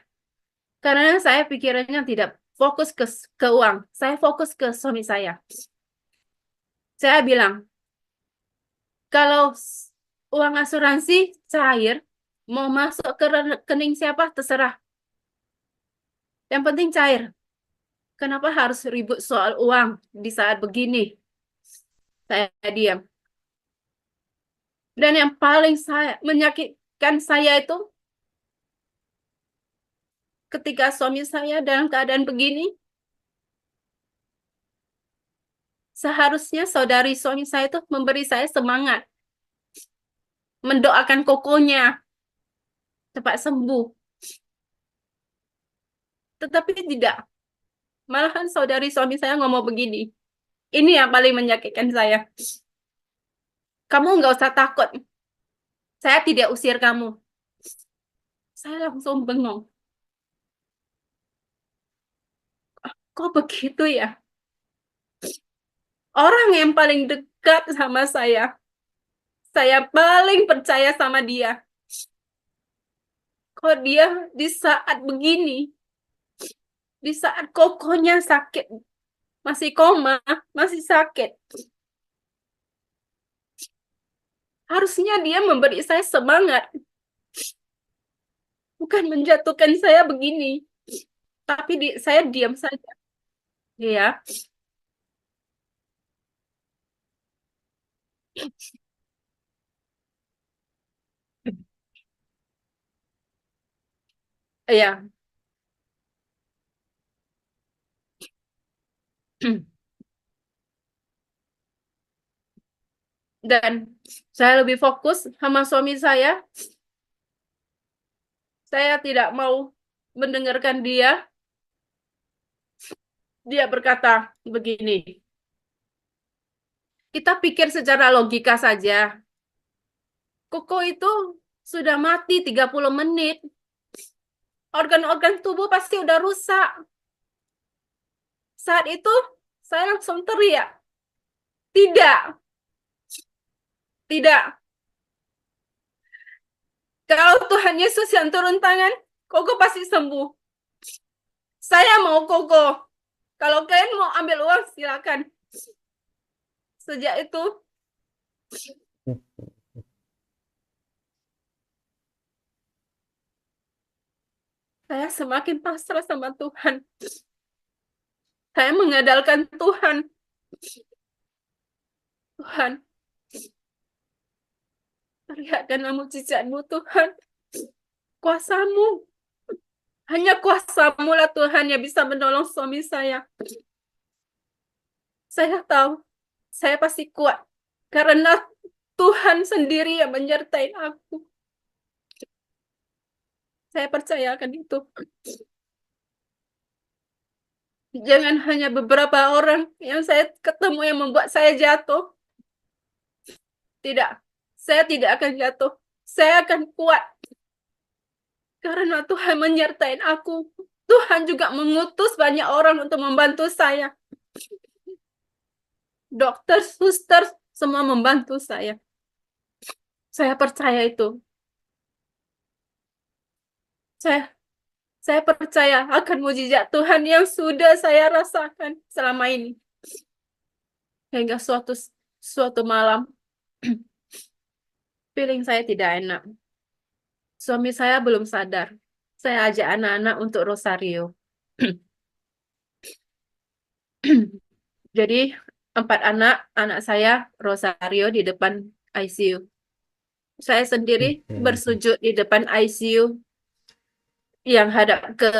Karena saya pikirannya tidak fokus ke uang. Saya fokus ke suami saya. Saya bilang, kalau uang asuransi cair, mau masuk ke rekening siapa, terserah. Yang penting cair. Kenapa harus ribut soal uang di saat begini? Saya diam. Dan yang paling menyakitkan saya itu, ketika suami saya dalam keadaan begini, seharusnya saudari suami saya itu memberi saya semangat. Mendoakan kokonya cepat sembuh. Tetapi tidak. Malahan saudari suami saya ngomong begini. Ini yang paling menyakitkan saya. Kamu nggak usah takut. Saya tidak usir kamu. Saya langsung bengong. Kok begitu ya? Orang yang paling dekat sama saya paling percaya sama dia. Kok dia di saat begini, di saat kokonya sakit, masih koma, masih sakit, Harusnya dia memberi saya semangat, bukan menjatuhkan saya begini. Tapi saya diam saja. Ya, ya. Dan saya lebih fokus sama suami saya. Saya tidak mau mendengarkan dia. Dia berkata begini, kita pikir secara logika saja. Koko itu sudah mati 30 menit. Organ-organ tubuh pasti udah rusak. Saat itu saya langsung teriak. Tidak, tidak. Kalau Tuhan Yesus yang turun tangan, Koko pasti sembuh. Saya mau Koko. Kalau kalian mau ambil uang, silakan. Sejak itu, saya semakin pasrah sama Tuhan. Saya mengandalkan Tuhan. Tuhan, perlihatkanlah mujizat-Mu Tuhan. Kuasa-Mu. Hanya kuasa-Mu lah Tuhan yang bisa menolong suami saya. Saya tahu, saya pasti kuat. Karena Tuhan sendiri yang menyertai aku. Saya percayakan itu. Jangan hanya beberapa orang yang saya ketemu yang membuat saya jatuh. Tidak, saya tidak akan jatuh. Saya akan kuat. Karena Tuhan menyertai aku. Tuhan juga mengutus banyak orang untuk membantu saya. Dokter, suster, semua membantu saya. Saya percaya itu. Saya percaya akan mujizat Tuhan yang sudah saya rasakan selama ini. Hingga suatu malam, feeling saya tidak enak. Suami saya belum sadar. Saya ajak anak-anak untuk rosario. Jadi 4 anak saya rosario di depan ICU. Saya sendiri bersujud di depan ICU yang hadap ke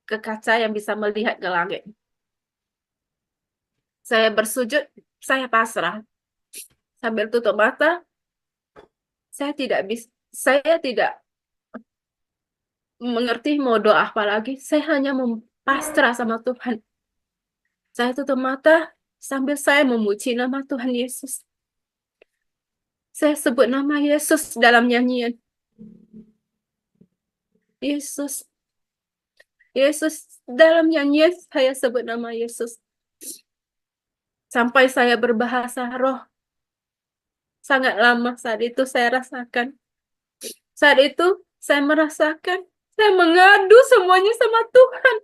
kaca yang bisa melihat ke langit. Saya bersujud, saya pasrah. Sambil tutup mata, saya tidak mengerti mau doa apa lagi. Saya hanya pasrah sama Tuhan. Saya tutup mata sambil saya memuji nama Tuhan Yesus. Saya sebut nama Yesus dalam nyanyian. Yesus. Yesus, dalam nyanyian saya sebut nama Yesus. Sampai saya berbahasa roh. Sangat lama saat itu saya rasakan. Saat itu saya merasakan, saya mengadu semuanya sama Tuhan.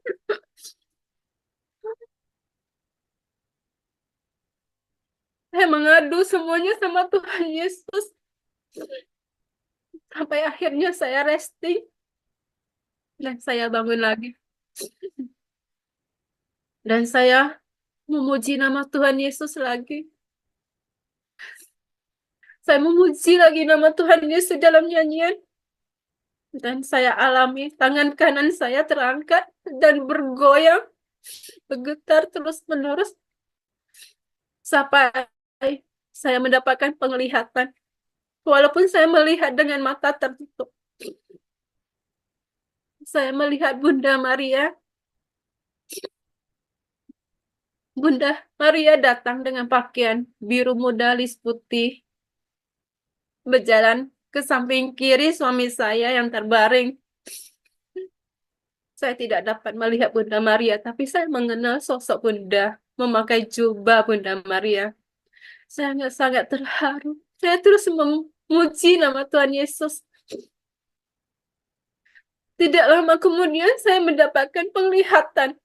Saya mengadu semuanya sama Tuhan Yesus. Sampai akhirnya saya resting. Dan saya bangun lagi. Dan saya memuji nama Tuhan Yesus lagi. Saya memuji lagi nama Tuhan Yesus dalam nyanyian. Dan saya alami tangan kanan saya terangkat dan bergoyang, bergetar terus-menerus. Sampai saya mendapatkan penglihatan. Walaupun saya melihat dengan mata tertutup. Saya melihat Bunda Maria. Bunda Maria datang dengan pakaian biru muda lis putih. Berjalan ke samping kiri suami saya yang terbaring. Saya tidak dapat melihat Bunda Maria, tapi saya mengenal sosok Bunda memakai jubah Bunda Maria. Saya sangat terharu. Saya terus memuji nama Tuhan Yesus. Tidak lama kemudian saya mendapatkan penglihatan.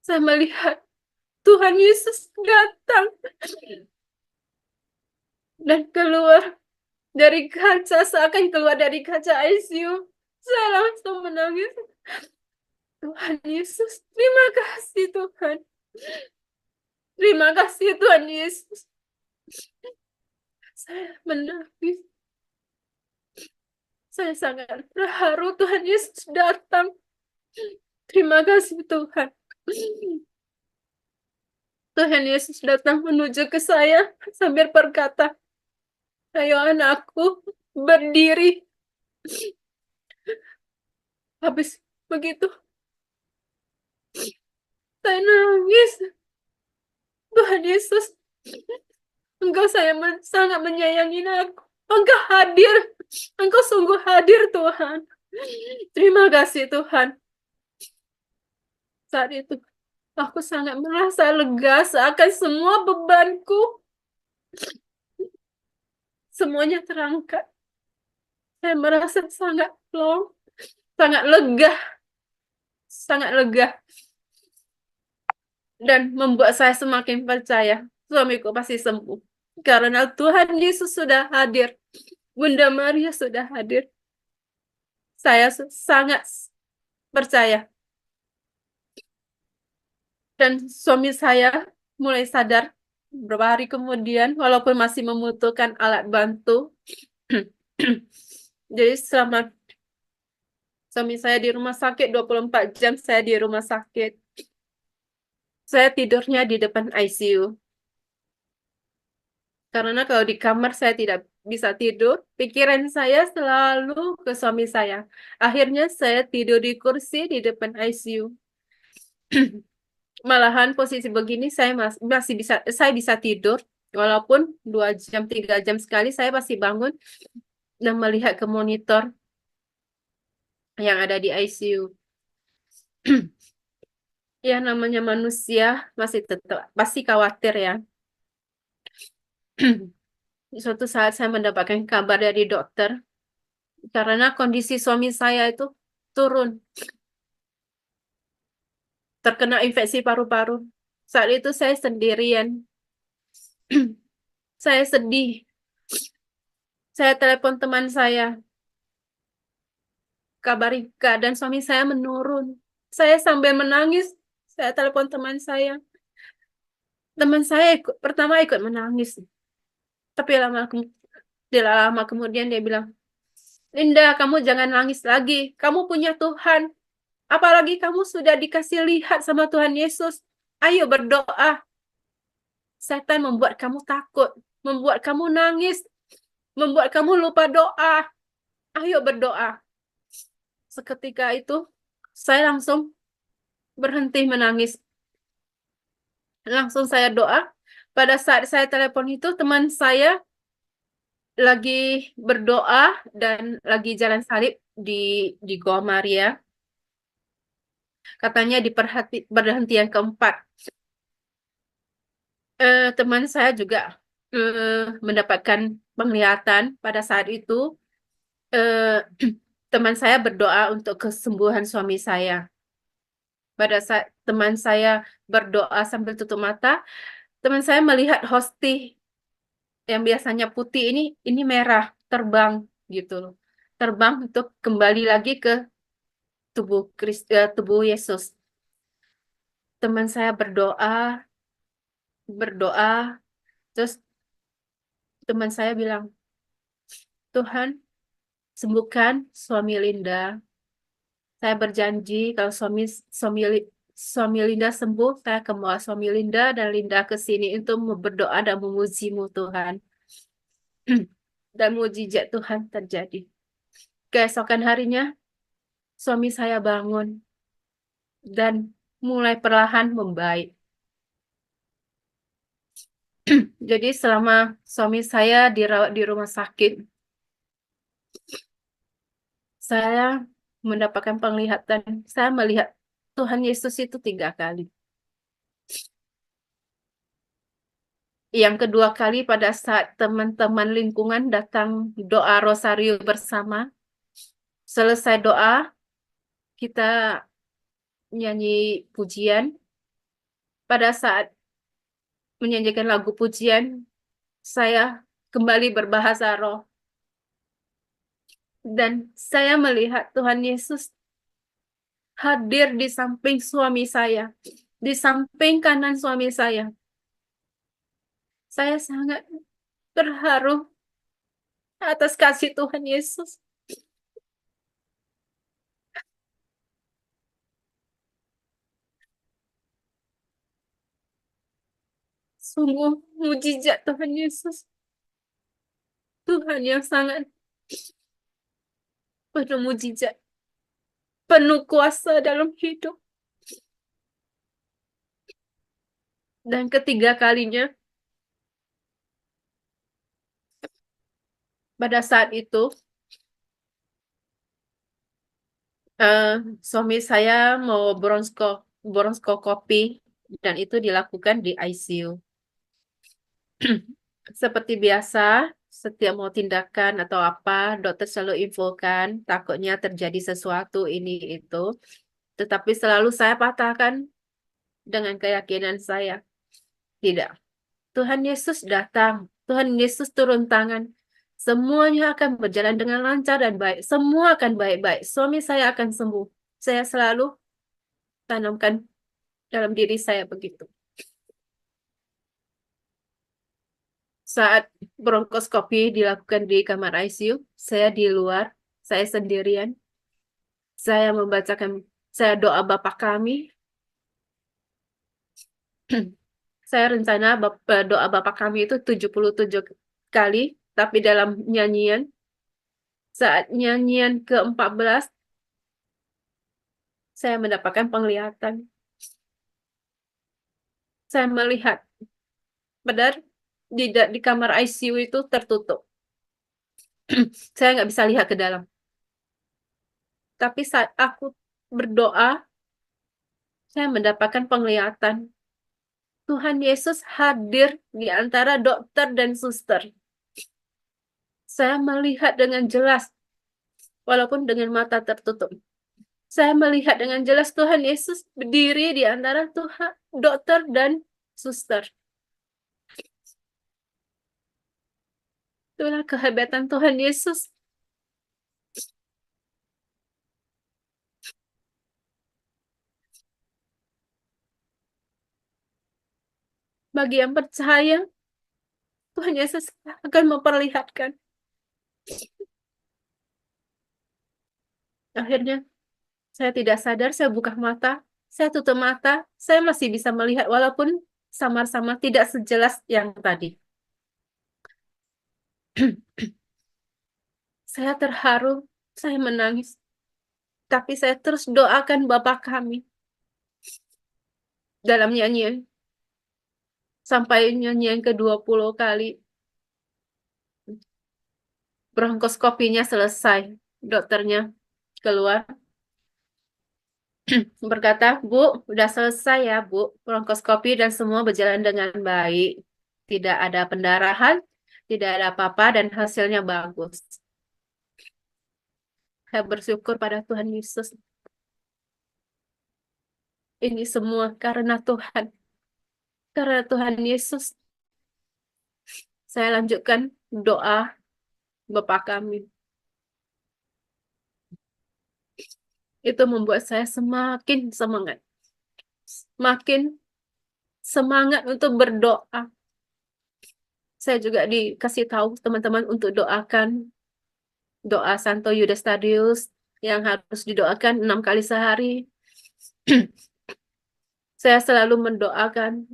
Saya melihat Tuhan Yesus datang. dan keluar dari kaca, seakan keluar dari kaca ICU. Saya langsung menangis. Tuhan Yesus, terima kasih Tuhan. Terima kasih Tuhan Yesus. Saya menangis. Saya sangat terharu Tuhan Yesus datang. Terima kasih Tuhan. Tuhan Yesus datang menuju ke saya sambil berkata, "Ayo anakku, berdiri." Habis begitu, saya nangis. Tuhan Yesus, Engkau sangat menyayangi aku. Engkau hadir. Engkau sungguh hadir Tuhan. Terima kasih Tuhan. Saat itu, aku sangat merasa lega seakan semua bebanku semuanya terangkat. Saya merasa sangat plong, sangat lega, dan membuat saya semakin percaya suamiku pasti sembuh. Karena Tuhan Yesus sudah hadir, Bunda Maria sudah hadir. Saya sangat percaya. Dan suami saya mulai sadar beberapa hari kemudian, walaupun masih membutuhkan alat bantu. Jadi selama suami saya di rumah sakit, 24 jam saya di rumah sakit. Saya tidurnya di depan ICU. Karena kalau di kamar saya tidak bisa tidur, pikiran saya selalu ke suami saya. Akhirnya saya tidur di kursi di depan ICU. Malahan posisi begini saya bisa tidur, walaupun 2 jam 3 jam sekali saya pasti bangun dan melihat ke monitor yang ada di ICU. Ya namanya manusia pasti khawatir ya. Suatu saat saya mendapatkan kabar dari dokter karena kondisi suami saya itu turun, terkena infeksi paru-paru. Saat itu saya sendirian. Saya sedih. Saya telepon teman saya, kabari keadaan suami saya menurun. Saya sambil menangis, saya telepon teman saya. Teman saya pertama ikut menangis. Tapi lama kemudian dia bilang, "Linda, kamu jangan nangis lagi. Kamu punya Tuhan. Apalagi kamu sudah dikasih lihat sama Tuhan Yesus. Ayo berdoa. Setan membuat kamu takut, membuat kamu nangis, membuat kamu lupa doa. Ayo berdoa." Seketika itu, saya langsung berhenti menangis. Langsung saya doa. Pada saat saya telepon itu, teman saya lagi berdoa dan lagi jalan salib di Goa Maria. Katanya di perhentian keempat. Teman saya juga mendapatkan penglihatan pada saat itu. Teman saya berdoa untuk kesembuhan suami saya. Pada saat teman saya berdoa sambil tutup mata, teman saya melihat hosti yang biasanya putih ini merah, terbang gitu loh. Terbang untuk kembali lagi ke tubuh Yesus. Teman saya berdoa, terus teman saya bilang, "Tuhan, sembuhkan suami Linda. Saya berjanji kalau suami Linda sembuh, saya akan bawa suami Linda dan Linda ke sini untuk berdoa dan memuji-Mu Tuhan." Dan mujizat Tuhan terjadi. Keesokan harinya, suami saya bangun dan mulai perlahan membaik. Jadi selama suami saya dirawat di rumah sakit, saya mendapatkan penglihatan. Saya melihat Tuhan Yesus itu 3 kali. Yang kedua kali pada saat teman-teman lingkungan datang doa rosario bersama. Selesai doa, kita nyanyi pujian. Pada saat menyanyikan lagu pujian, saya kembali berbahasa roh. Dan saya melihat Tuhan Yesus hadir di samping suami saya, di samping kanan suami saya. Saya sangat terharu atas kasih Tuhan Yesus. Sungguh mujizat Tuhan Yesus. Tuhan yang sangat penuh mujizat, penuh kuasa dalam hidup. Dan ketiga kalinya, pada saat itu, suami saya mau bronskoskopi dan itu dilakukan di ICU. Seperti biasa, setiap mau tindakan atau apa, dokter selalu infokan, takutnya terjadi sesuatu ini itu. Tetapi selalu saya patahkan dengan keyakinan saya. Tidak. Tuhan Yesus datang. Tuhan Yesus turun tangan. Semuanya akan berjalan dengan lancar dan baik. Semua akan baik-baik. Suami saya akan sembuh. Saya selalu tanamkan dalam diri saya begitu. Saat bronkoskopi dilakukan di kamar ICU, saya di luar, saya sendirian. Saya membacakan, saya doa Bapa kami. Saya rencana doa Bapa kami itu 77 kali, tapi dalam nyanyian, saat nyanyian ke-14, saya mendapatkan penglihatan. Saya melihat, padahal di kamar ICU itu tertutup. Saya nggak bisa lihat ke dalam. Tapi saat aku berdoa, saya mendapatkan penglihatan. Tuhan Yesus hadir di antara dokter dan suster. Saya melihat dengan jelas, walaupun dengan mata tertutup. Saya melihat dengan jelas Tuhan Yesus berdiri di antara dokter dan suster. Itulah kehebatan Tuhan Yesus. Bagi yang percaya, Tuhan Yesus akan memperlihatkan. Akhirnya, saya tidak sadar, saya buka mata, saya tutup mata, saya masih bisa melihat walaupun samar-samar tidak sejelas yang tadi. Saya terharu, saya menangis. Tapi saya terus doakan Bapa kami dalam nyanyian. Sampai nyanyian ke-20 kali. Bronkoskopinya selesai. Dokternya keluar. Berkata, Bu, udah selesai ya, Bu. Bronkoskopi dan semua berjalan dengan baik. Tidak ada pendarahan, tidak ada apa-apa, dan hasilnya bagus. Saya bersyukur pada Tuhan Yesus. Ini semua karena Tuhan. Karena Tuhan Yesus. Saya lanjutkan doa Bapa kami. Itu membuat saya semakin semangat. Makin semangat untuk berdoa. Saya juga dikasih tahu teman-teman untuk doakan doa Santo Yudas Thaddäus yang harus didoakan 6 kali sehari. Saya selalu mendoakan.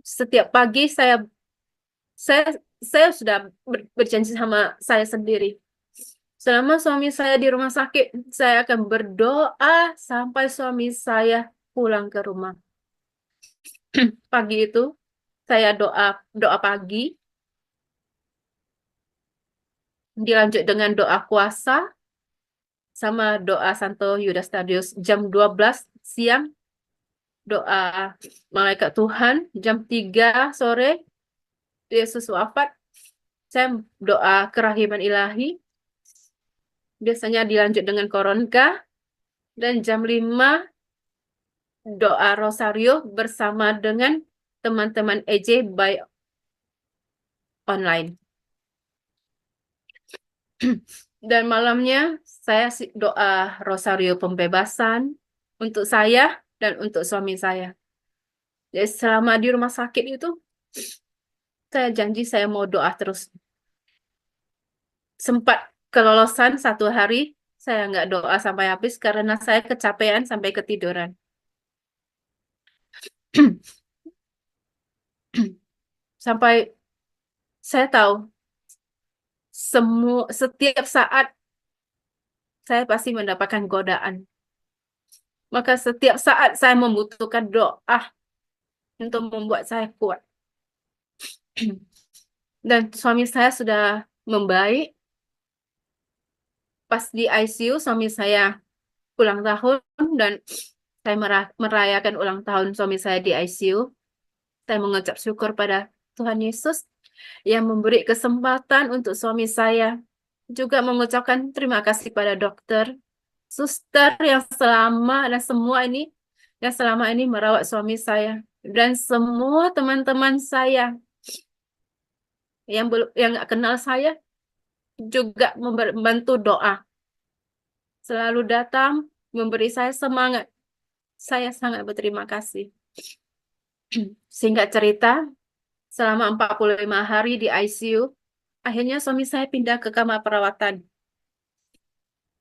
Setiap pagi saya sudah berjanji sama saya sendiri. Selama suami saya di rumah sakit, saya akan berdoa sampai suami saya pulang ke rumah. Pagi itu saya doa pagi, dilanjut dengan doa kuasa sama doa Santo Yudas Thaddäus jam 12 siang, doa malaikat Tuhan jam 3 sore, Yesus wafat. Saya doa kerahiman ilahi. Biasanya dilanjut dengan koronka. Dan jam 5 doa rosario bersama dengan teman-teman EJ by online. Dan malamnya saya doa rosario pembebasan untuk saya dan untuk suami saya. Jadi selama di rumah sakit itu, saya janji saya mau doa terus. Sempat kelolosan 1 hari, saya nggak doa sampai habis karena saya kecapean sampai ketiduran. Sampai saya tahu setiap saat saya pasti mendapatkan godaan. Maka setiap saat saya membutuhkan doa untuk membuat saya kuat. Dan suami saya sudah membaik. Pas di ICU, suami saya ulang tahun dan saya merayakan ulang tahun suami saya di ICU. Saya mengucap syukur pada Tuhan Yesus yang memberi kesempatan untuk suami saya. Juga mengucapkan terima kasih pada dokter, suster yang selama ini merawat suami saya dan semua teman-teman saya yang nggak kenal saya juga membantu doa. Selalu datang memberi saya semangat. Saya sangat berterima kasih. Singkat cerita, selama 45 hari di ICU, akhirnya suami saya pindah ke kamar perawatan.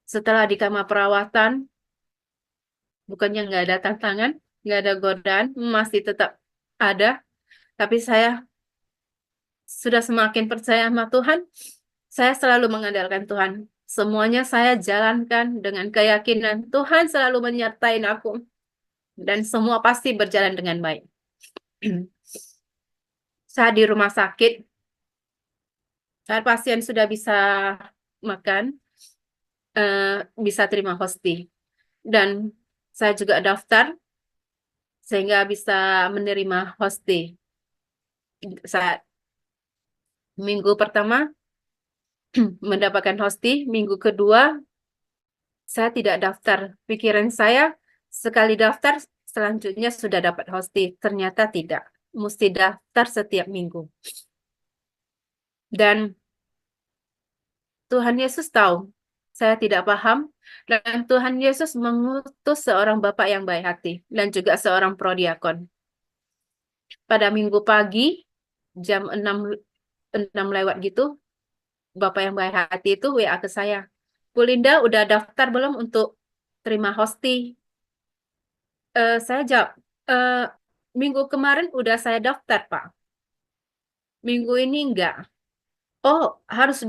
Setelah di kamar perawatan, bukannya nggak ada tantangan, nggak ada godaan, masih tetap ada. Tapi saya sudah semakin percaya sama Tuhan. Saya selalu mengandalkan Tuhan. Semuanya saya jalankan dengan keyakinan Tuhan selalu menyertai aku. Dan semua pasti berjalan dengan baik. Saat di rumah sakit, saat pasien sudah bisa makan, bisa terima hosti. Dan saya juga daftar sehingga bisa menerima hosti. Saat minggu pertama mendapatkan hosti, minggu kedua saya tidak daftar. Pikiran saya sekali daftar selanjutnya sudah dapat hosti. Ternyata tidak. Mesti daftar setiap minggu. Dan Tuhan Yesus tahu saya tidak paham dan Tuhan Yesus mengutus seorang bapak yang baik hati dan juga seorang prodiakon. Pada minggu pagi jam 6 lewat gitu, bapak yang baik hati itu WA ke saya. Bu Linda udah daftar belum untuk terima hosti? Saya jawab, minggu kemarin udah saya daftar, Pak. Minggu ini enggak. Oh, harus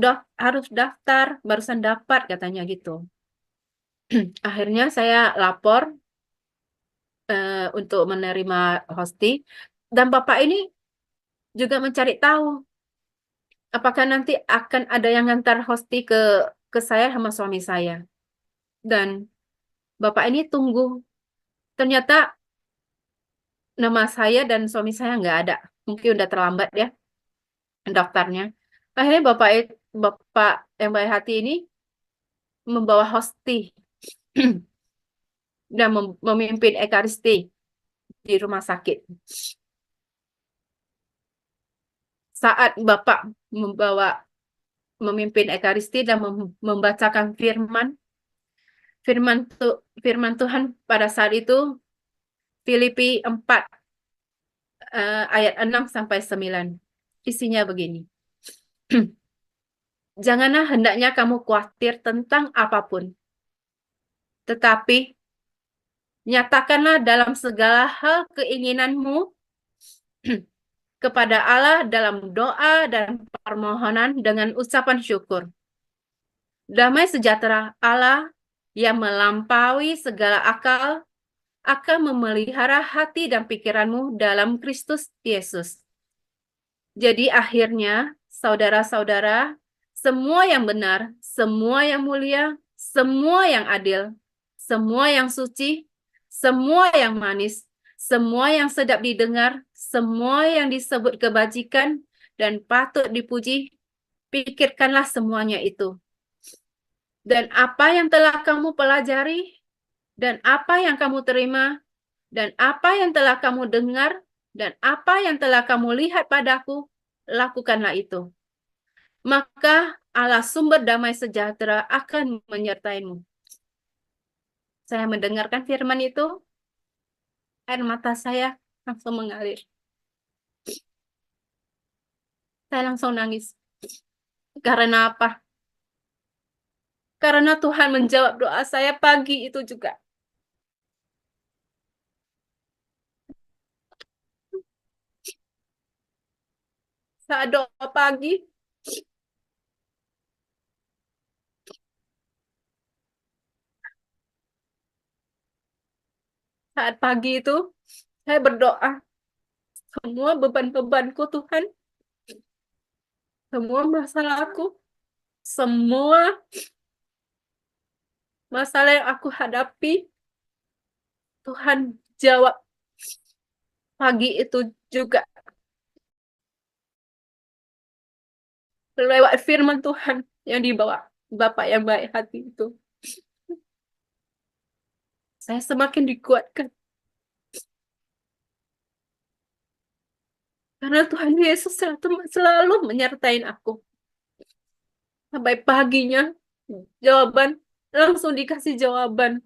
daftar, barusan dapat katanya gitu. Akhirnya saya lapor untuk menerima hosti dan Bapak ini juga mencari tahu apakah nanti akan ada yang ngantar hosti ke saya sama suami saya. Dan Bapak ini tunggu. Ternyata nama saya dan suami saya nggak ada. Mungkin udah terlambat ya daftarnya. Akhirnya Bapak yang baik hati ini membawa hosti dan memimpin ekaristi di rumah sakit. Saat Bapak memimpin ekaristi dan membacakan firman Tuhan pada saat itu Filipi 4 ayat 6 sampai 9. Isinya begini. Janganlah hendaknya kamu khawatir tentang apapun, tetapi nyatakanlah dalam segala hal keinginanmu kepada Allah dalam doa dan permohonan dengan ucapan syukur. Damai sejahtera Allah yang melampaui segala akal akan memelihara hati dan pikiranmu dalam Kristus Yesus. Jadi akhirnya, saudara-saudara, semua yang benar, semua yang mulia, semua yang adil, semua yang suci, semua yang manis, semua yang sedap didengar, semua yang disebut kebajikan dan patut dipuji, pikirkanlah semuanya itu. Dan apa yang telah kamu pelajari, dan apa yang kamu terima, dan apa yang telah kamu dengar, dan apa yang telah kamu lihat padaku, lakukanlah itu. Maka Allah sumber damai sejahtera akan menyertaimu. Saya mendengarkan firman itu, air mata saya langsung mengalir. Saya langsung nangis. Karena apa? Karena Tuhan menjawab doa saya pagi itu juga. Saat doa pagi, saat pagi itu, saya berdoa. Semua beban-bebanku Tuhan, semua masalahku, semua masalah yang aku hadapi, Tuhan jawab pagi itu juga. Lewat firman Tuhan yang dibawa Bapak yang baik hati itu. Saya semakin dikuatkan. Karena Tuhan Yesus selalu menyertai aku. Sampai paginya, jawaban, langsung dikasih jawaban.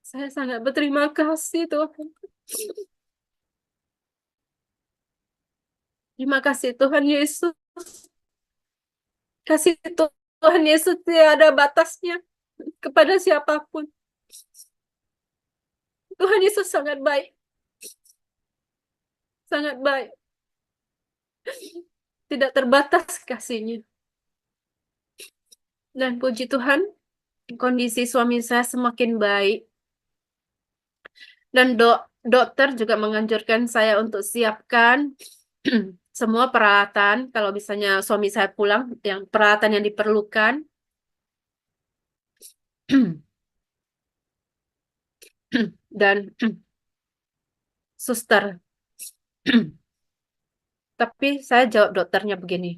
Saya sangat berterima kasih Tuhan. Terima kasih Tuhan Yesus. Kasih Tuhan Yesus tidak ada batasnya kepada siapapun. Tuhan Yesus sangat baik. Sangat baik. Tidak terbatas kasihnya. Dan puji Tuhan, kondisi suami saya semakin baik. Dan dokter juga menganjurkan saya untuk siapkan semua peralatan. Kalau misalnya suami saya pulang, yang peralatan yang diperlukan. Dan suster. Tapi saya jawab dokternya begini.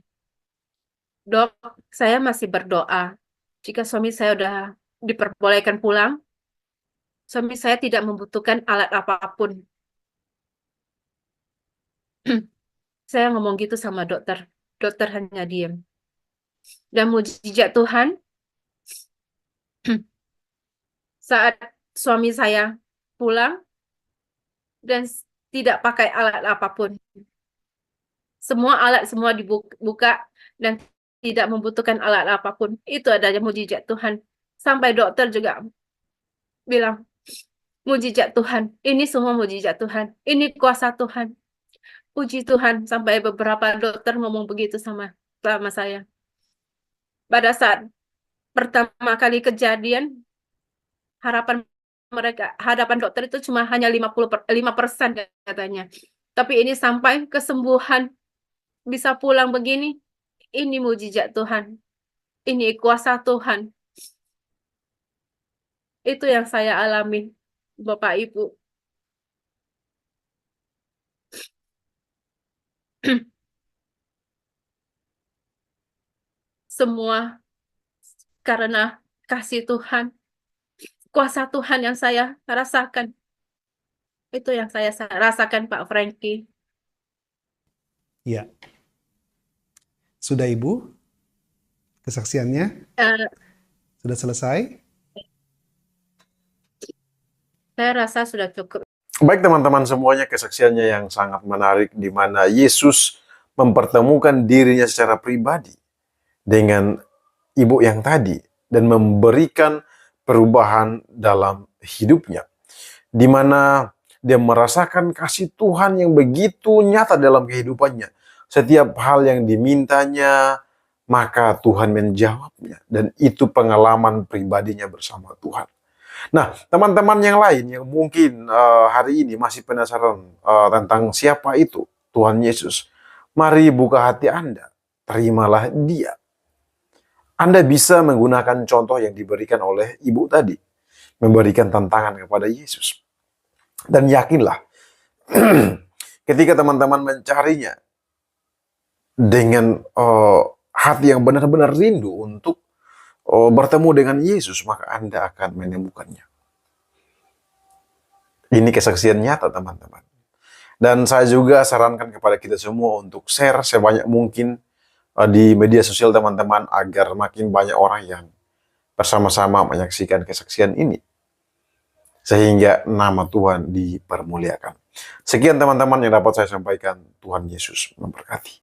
Dok, saya masih berdoa. Jika suami saya udah diperbolehkan pulang, suami saya tidak membutuhkan alat apapun. Saya ngomong gitu sama dokter. Dokter hanya diam. Dan mujizat Tuhan, saat suami saya pulang dan tidak pakai alat apapun. Semua dibuka dan tidak membutuhkan alat apapun. Itu adalah mujizat Tuhan. Sampai dokter juga bilang, mujizat Tuhan. Ini semua mujizat Tuhan. Ini kuasa Tuhan. Puji Tuhan. Sampai beberapa dokter ngomong begitu sama saya. Pada saat pertama kali kejadian, harapan dokter itu cuma hanya 5% katanya. Tapi ini sampai kesembuhan, bisa pulang begini, ini mujizat Tuhan. Ini kuasa Tuhan. Itu yang saya alami, Bapak Ibu. Semua karena kasih Tuhan, kuasa Tuhan yang saya rasakan. Itu yang saya rasakan, Pak Frankie. Ya. Sudah Ibu? Kesaksiannya? Sudah selesai? Saya rasa sudah cukup. Baik teman-teman semuanya, kesaksiannya yang sangat menarik di mana Yesus mempertemukan dirinya secara pribadi dengan ibu yang tadi dan memberikan perubahan dalam hidupnya. Di mana dia merasakan kasih Tuhan yang begitu nyata dalam kehidupannya. Setiap hal yang dimintanya, maka Tuhan menjawabnya. Dan itu pengalaman pribadinya bersama Tuhan. Nah, teman-teman yang lain yang mungkin hari ini masih penasaran tentang siapa itu Tuhan Yesus, mari buka hati Anda, terimalah Dia. Anda bisa menggunakan contoh yang diberikan oleh ibu tadi, memberikan tantangan kepada Yesus. Dan yakinlah, ketika teman-teman mencarinya dengan hati yang benar-benar rindu untuk bertemu dengan Yesus, maka Anda akan menemukannya. Ini kesaksian nyata teman-teman. Dan saya juga sarankan kepada kita semua untuk share sebanyak mungkin di media sosial teman-teman agar makin banyak orang yang bersama-sama menyaksikan kesaksian ini. Sehingga nama Tuhan dipermuliakan. Sekian teman-teman yang dapat saya sampaikan. Tuhan Yesus memberkati.